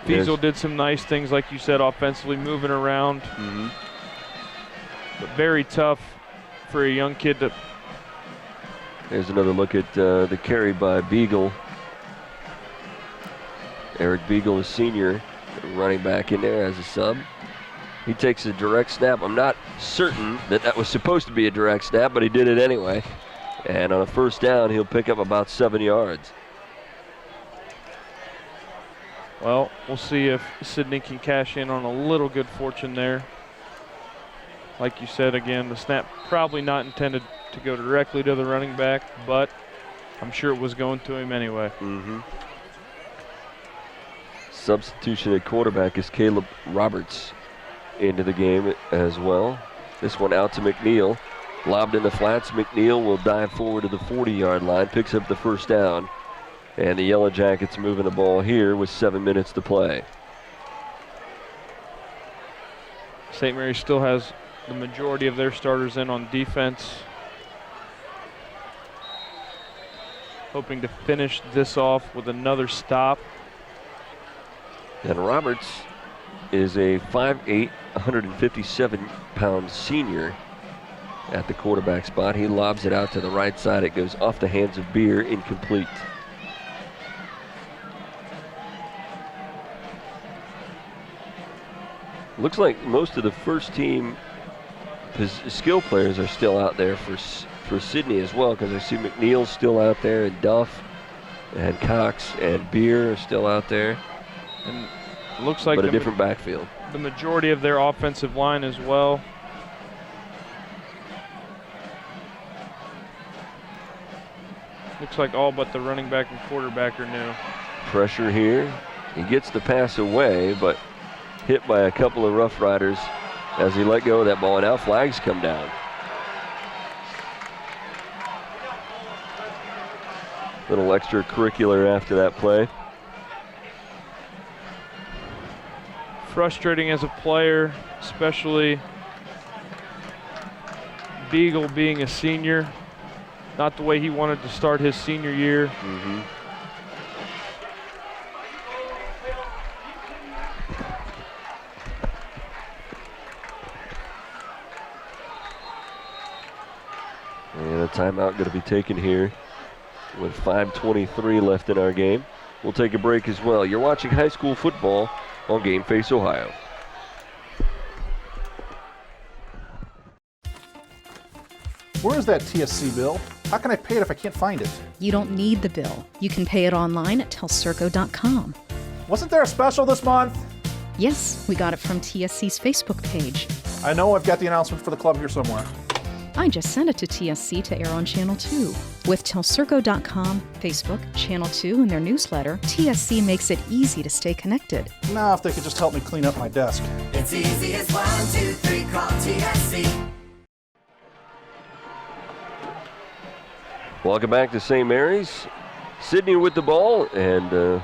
Fiesel did some nice things, like you said, offensively, moving around. Mm-hmm. But very tough for a young kid to. There's another look at the carry by Beagle. Eric Beagle, a senior, running back in there as a sub. He takes a direct snap. I'm not certain that was supposed to be a direct snap, but he did it anyway. And on a first down, he'll pick up about 7 yards. Well, we'll see if Sidney can cash in on a little good fortune there. Like you said, again, the snap probably not intended to go directly to the running back, but I'm sure it was going to him anyway. Mm-hmm. Substitution at quarterback is Caleb Roberts into the game as well. This one out to McNeil. Lobbed in the flats. McNeil will dive forward to the 40-yard line, picks up the first down. And the Yellow Jackets moving the ball here with 7 minutes to play. St. Mary still has the majority of their starters in on defense. Hoping to finish this off with another stop. And Roberts is a 5'8", 157-pound senior at the quarterback spot. He lobs it out to the right side. It goes off the hands of Beer, incomplete. Looks like most of the first team skill players are still out there for Sidney as well, because I see McNeil's still out there, and Duff and Cox and Beer are still out there. And it looks like but a different backfield. The majority of their offensive line as well. Looks like all but the running back and quarterback are new. Pressure here. He gets the pass away, but hit by a couple of Roughriders as he let go of that ball. And now flags come down. Little extracurricular after that play. Frustrating as a player, especially Beagle being a senior. Not the way he wanted to start his senior year. And a timeout going to be taken here with 5:23 left in our game. We'll take a break as well. You're watching high school football on Game Face Ohio. Where is that TSC bill? How can I pay it if I can't find it? You don't need the bill. You can pay it online at telcirco.com. Wasn't there a special this month? Yes, we got it from TSC's Facebook page. I know I've got the announcement for the club here somewhere. I just sent it to TSC to air on Channel 2. With telcirco.com, Facebook, Channel 2, and their newsletter, TSC makes it easy to stay connected. Now, if they could just help me clean up my desk. It's easy as 1, 2, 3, call TSC. Welcome back to St. Mary's. Sidney with the ball and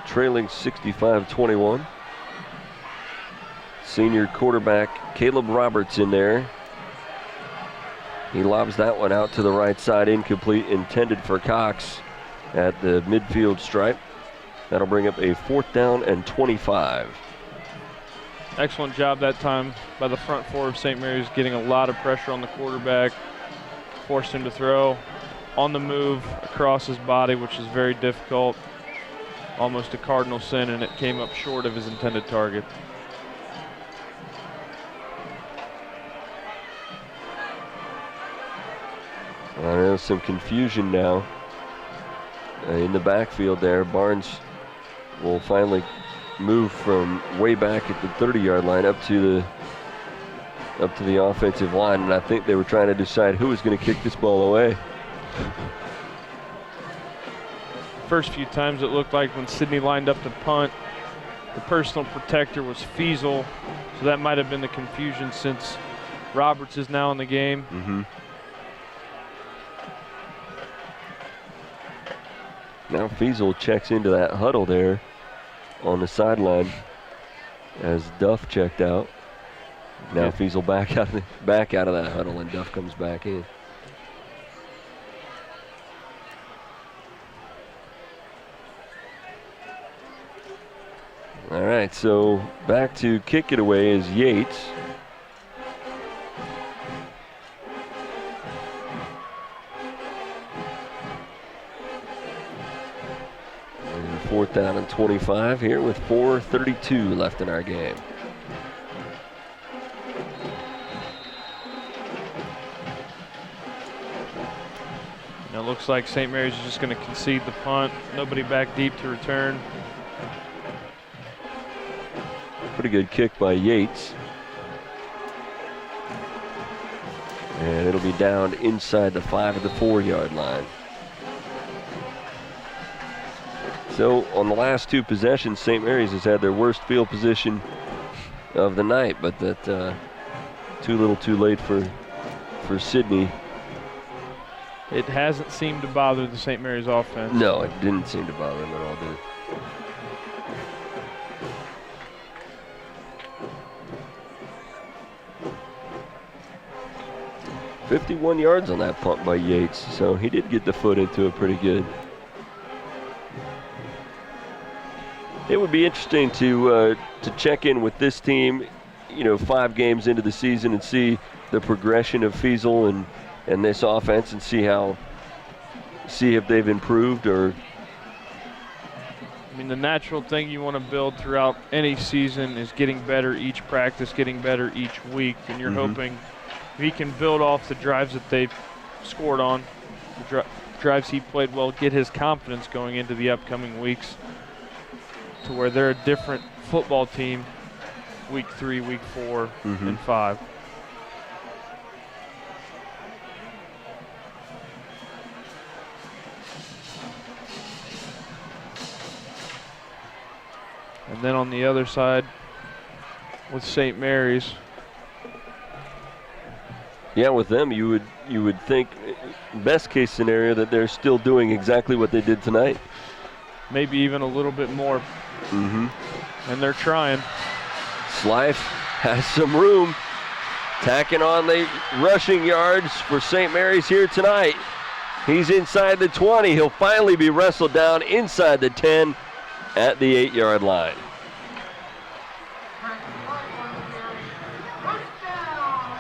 trailing 65-21. Senior quarterback Caleb Roberts in there. He lobs that one out to the right side, incomplete, intended for Cox at the midfield stripe. That'll bring up a 4th down and 25. Excellent job that time by the front four of St. Mary's, getting a lot of pressure on the quarterback, forced him to throw on the move across his body, which is very difficult. Almost a cardinal sin, and it came up short of his intended target. There's some confusion now in the backfield there. Barnes will finally move from way back at the 30-yard line up to the offensive line, and I think they were trying to decide who was going to kick this ball away. First few times it looked like when Sidney lined up to punt, the personal protector was Feasel, so that might have been the confusion since Roberts is now in the game. Now Feasel checks into that huddle there on the sideline as Duff checked out. Now Feasel back out of that huddle, and Duff comes back in. All right, so back to kick it away is Yates. And 4th down and 25 here with 4:32 left in our game. Now it looks like St. Mary's is just going to concede the punt. Nobody back deep to return. Pretty good kick by Yates. And it'll be down inside the 5 of the 4-yard line. So on the last 2 possessions, St. Mary's has had their worst field position of the night, but that too little too late for Sidney. It hasn't seemed to bother the St. Mary's offense. No, it didn't seem to bother them at all, did it? $51 yards on that punt by Yates, so he did get the foot into it pretty good. It would be interesting to check in with this team, 5 games into the season, and see the progression of Feasel and this offense, and see if they've improved or. I mean, the natural thing you want to build throughout any season is getting better each practice, getting better each week, and you're hoping he can build off the drives that they've scored on, the drives he played well, get his confidence going into the upcoming weeks to where they're a different football team week 3, week 4, and 5. And then on the other side with St. Mary's. Yeah, with them you would think best case scenario that they're still doing exactly what they did tonight. Maybe even a little bit more. And they're trying. Slife has some room. Tacking on the rushing yards for St. Mary's here tonight. He's inside the 20. He'll finally be wrestled down inside the 10 at the 8-yard line.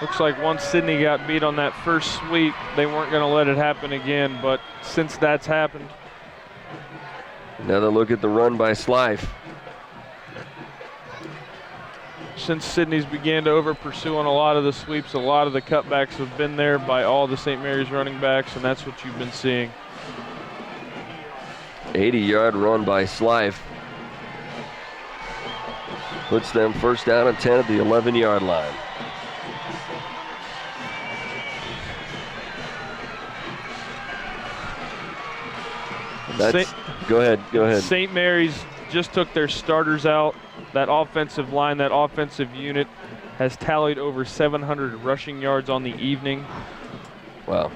Looks like once Sidney got beat on that first sweep, they weren't going to let it happen again, but since that's happened. Another look at the run by Slife. Since Sidney's began to over-pursue on a lot of the sweeps, a lot of the cutbacks have been there by all the St. Mary's running backs, and that's what you've been seeing. 80-yard run by Slife. Puts them first down and 10 at the 11-yard line. Go ahead. St. Mary's just took their starters out. That offensive line, that offensive unit has tallied over 700 rushing yards on the evening. Wow.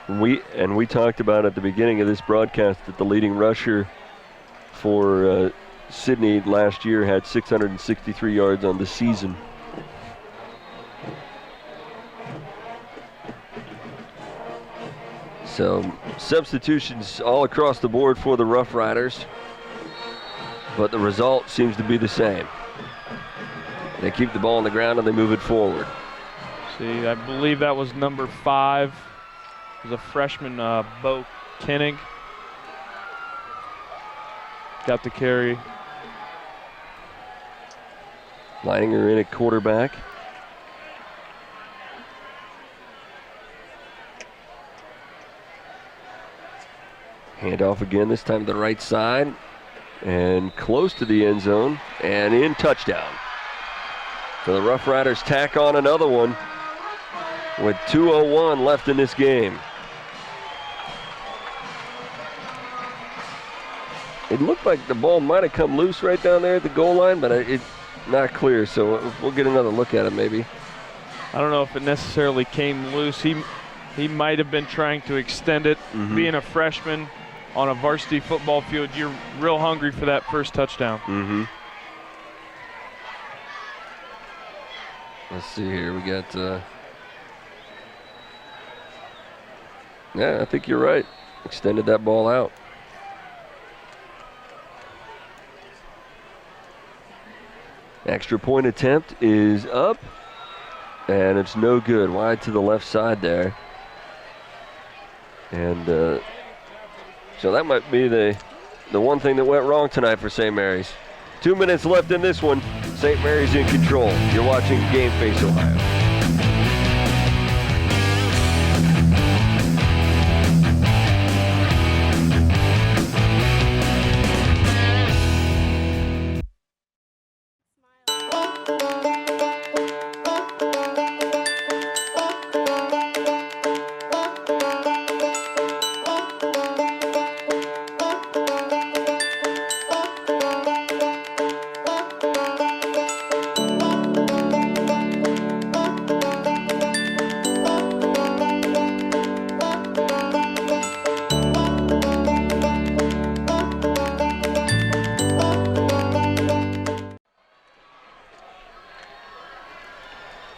We talked about at the beginning of this broadcast that the leading rusher for Sidney last year had 663 yards on the season. So substitutions all across the board for the Roughriders, but the result seems to be the same. They keep the ball on the ground and they move it forward. See, I believe that was number 5. It was a freshman, Bo Kennig. Got the carry. Lining her in at quarterback. Handoff again, this time to the right side. And close to the end zone. And in, touchdown. So the Roughriders tack on another one with 2:01 left in this game. It looked like the ball might have come loose right down there at the goal line, but it's not clear, so we'll get another look at it maybe. I don't know if it necessarily came loose. He might have been trying to extend it. Being a freshman on a varsity football field, you're real hungry for that first touchdown. Let's see here. We got, yeah, I think you're right. Extended that ball out. Extra point attempt is up, and it's no good. Wide to the left side there. And so that might be the one thing that went wrong tonight for St. Mary's. 2 minutes left in this one. St. Mary's in control. You're watching Game Face Ohio.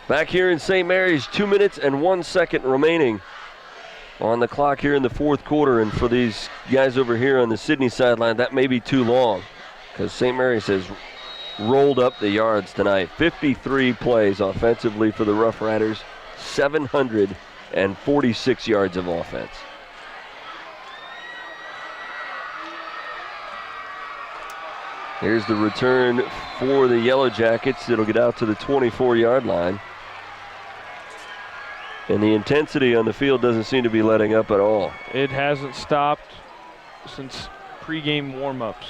Back here in St. Mary's, 2 minutes and 1 second remaining on the clock here in the fourth quarter. And for these guys over here on the Sidney sideline, that may be too long because St. Mary's has rolled up the yards tonight. 53 plays offensively for the Roughriders, 746 yards of offense. Here's the return for the Yellow Jackets. It'll get out to the 24-yard line. And the intensity on the field doesn't seem to be letting up at all. It hasn't stopped since pregame warm-ups.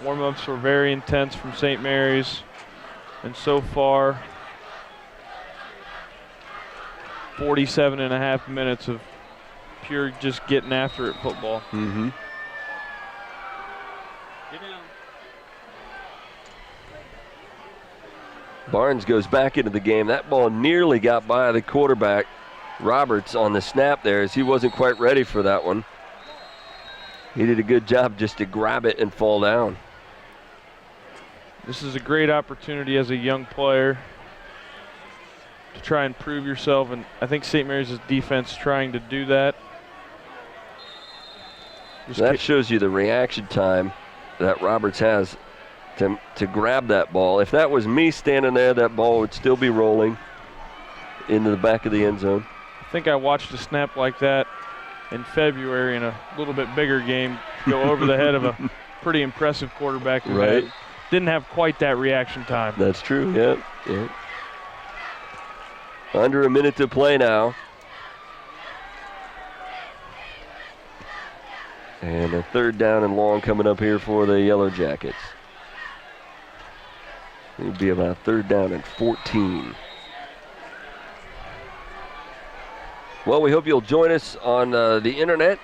Warm-ups were very intense from St. Mary's, and so far 47 and a half minutes of pure just getting after it football. Mm-hmm. Barnes goes back into the game. That ball nearly got by the quarterback, Roberts, on the snap there, as he wasn't quite ready for that one. He did a good job just to grab it and fall down. This is a great opportunity as a young player to try and prove yourself, and I think St. Mary's defense trying to do that. That shows you the reaction time that Roberts has to grab that ball. If that was me standing there, that ball would still be rolling into the back of the end zone. I think I watched a snap like that in February in a little bit bigger game go over the head of a pretty impressive quarterback who didn't have quite that reaction time. That's true, yeah. Under a minute to play now. And a 3rd down and long coming up here for the Yellow Jackets. It'll be about 3rd down and 14. Well, we hope you'll join us on the internet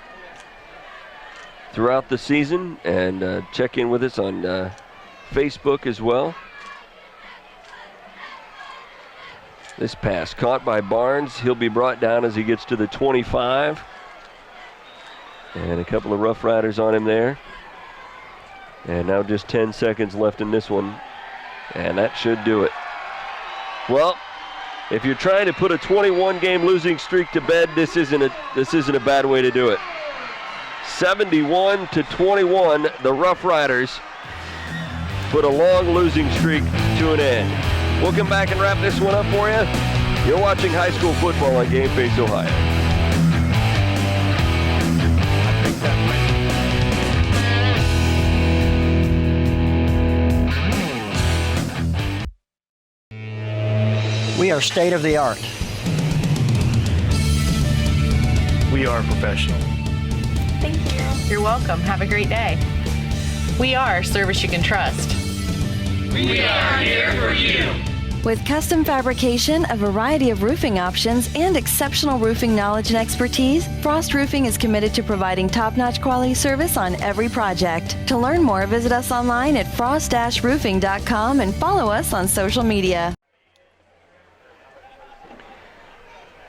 throughout the season and check in with us on Facebook as well. This pass caught by Barnes. He'll be brought down as he gets to the 25. And a couple of Roughriders on him there. And now just 10 seconds left in this one. And that should do it. Well, if you're trying to put a 21-game losing streak to bed, this isn't a bad way to do it. 71-21, the Roughriders put a long losing streak to an end. We'll come back and wrap this one up for you. You're watching high school football on Game Face Ohio. We are state of the art. We are professional. Thank you. You're welcome. Have a great day. We are service you can trust. We are here for you. With custom fabrication, a variety of roofing options, and exceptional roofing knowledge and expertise, Frost Roofing is committed to providing top-notch quality service on every project. To learn more, visit us online at frost-roofing.com and follow us on social media.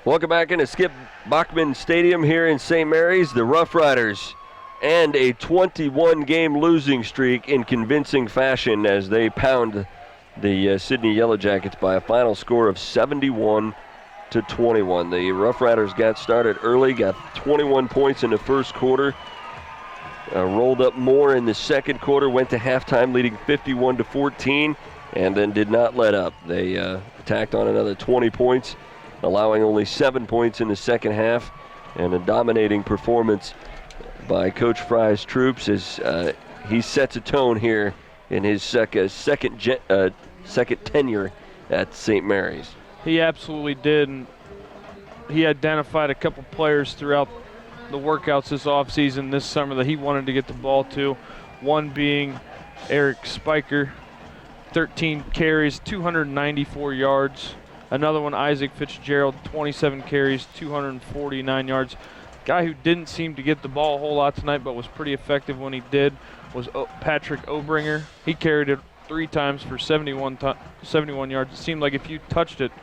Welcome back into Skip Bachman Stadium here in St. Mary's. The Roughriders and a 21-game losing streak in convincing fashion as they pound the Sidney Yellow Jackets by a final score of 71-21. The Roughriders got started early, got 21 points in the first quarter, rolled up more in the second quarter, went to halftime leading 51-14, and then did not let up. They attacked on another 20 points, allowing only 7 points in the second half, and a dominating performance by Coach Frye's troops as he sets a tone here in his second tenure at St. Mary's. He absolutely did, and he identified a couple players throughout the workouts this offseason, this summer, that he wanted to get the ball to. One being Eric Spiker, 13 carries, 294 yards. Another one, Isaac Fitzgerald, 27 carries, 249 yards. Guy who didn't seem to get the ball a whole lot tonight but was pretty effective when he did was Patrick Obringer. He carried it 3 times for 71 yards. It seemed like if you touched it,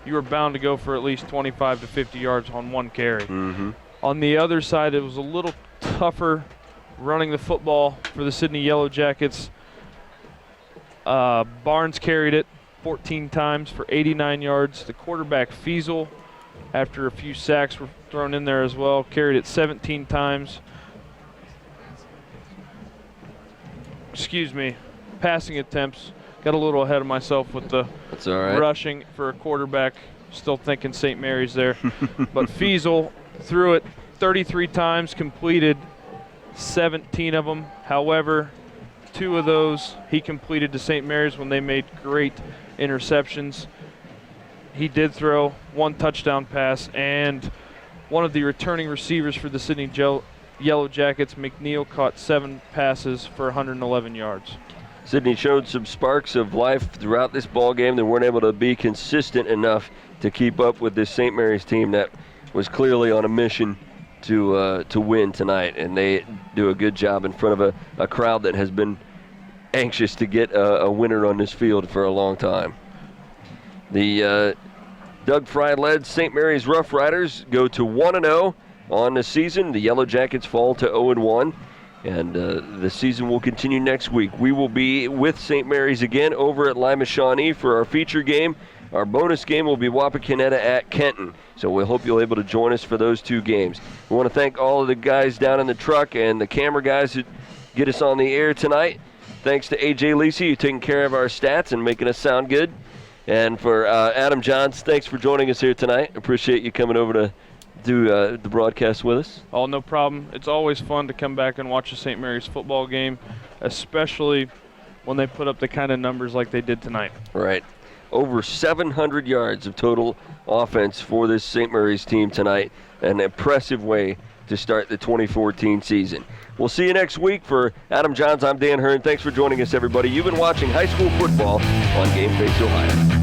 you were bound to go for at least 25 to 50 yards on one carry. Mm-hmm. On the other side, it was a little tougher running the football for the Sidney Yellow Jackets. Barnes carried it 14 times for 89 yards. The quarterback, Fiesel, after a few sacks were thrown in there as well, carried it 17 times. Passing attempts. Got a little ahead of myself with the rushing for a quarterback. Still thinking St. Mary's there. But Fiesel threw it 33 times, completed 17 of them. However, 2 of those he completed to St. Mary's when they made great interceptions. He did throw 1 touchdown pass, and one of the returning receivers for the Sidney Yellow Jackets, McNeil, caught 7 passes for 111 yards. Sidney showed some sparks of life throughout this ball game. They weren't able to be consistent enough to keep up with this St. Mary's team that was clearly on a mission to win tonight, and they do a good job in front of a crowd that has been anxious to get a winner on this field for a long time. The Doug Frye-led St. Mary's Roughriders go to 1-0 on the season. The Yellow Jackets fall to 0-1, and the season will continue next week. We will be with St. Mary's again over at Lima Shawnee for our feature game. Our bonus game will be Wapakoneta at Kenton, so we hope you'll be able to join us for those 2 games. We want to thank all of the guys down in the truck and the camera guys who get us on the air tonight. Thanks to AJ Lisi, who's taking care of our stats and making us sound good. And for Adam Johns, thanks for joining us here tonight. Appreciate you coming over to do the broadcast with us. Oh, no problem. It's always fun to come back and watch a St. Mary's football game, especially when they put up the kind of numbers like they did tonight. Right. Over 700 yards of total offense for this St. Mary's team tonight. An impressive way to start the 2014 season. We'll see you next week. For Adam Johns, I'm Dan Hearn. Thanks for joining us, everybody. You've been watching high school football on Game Face Ohio.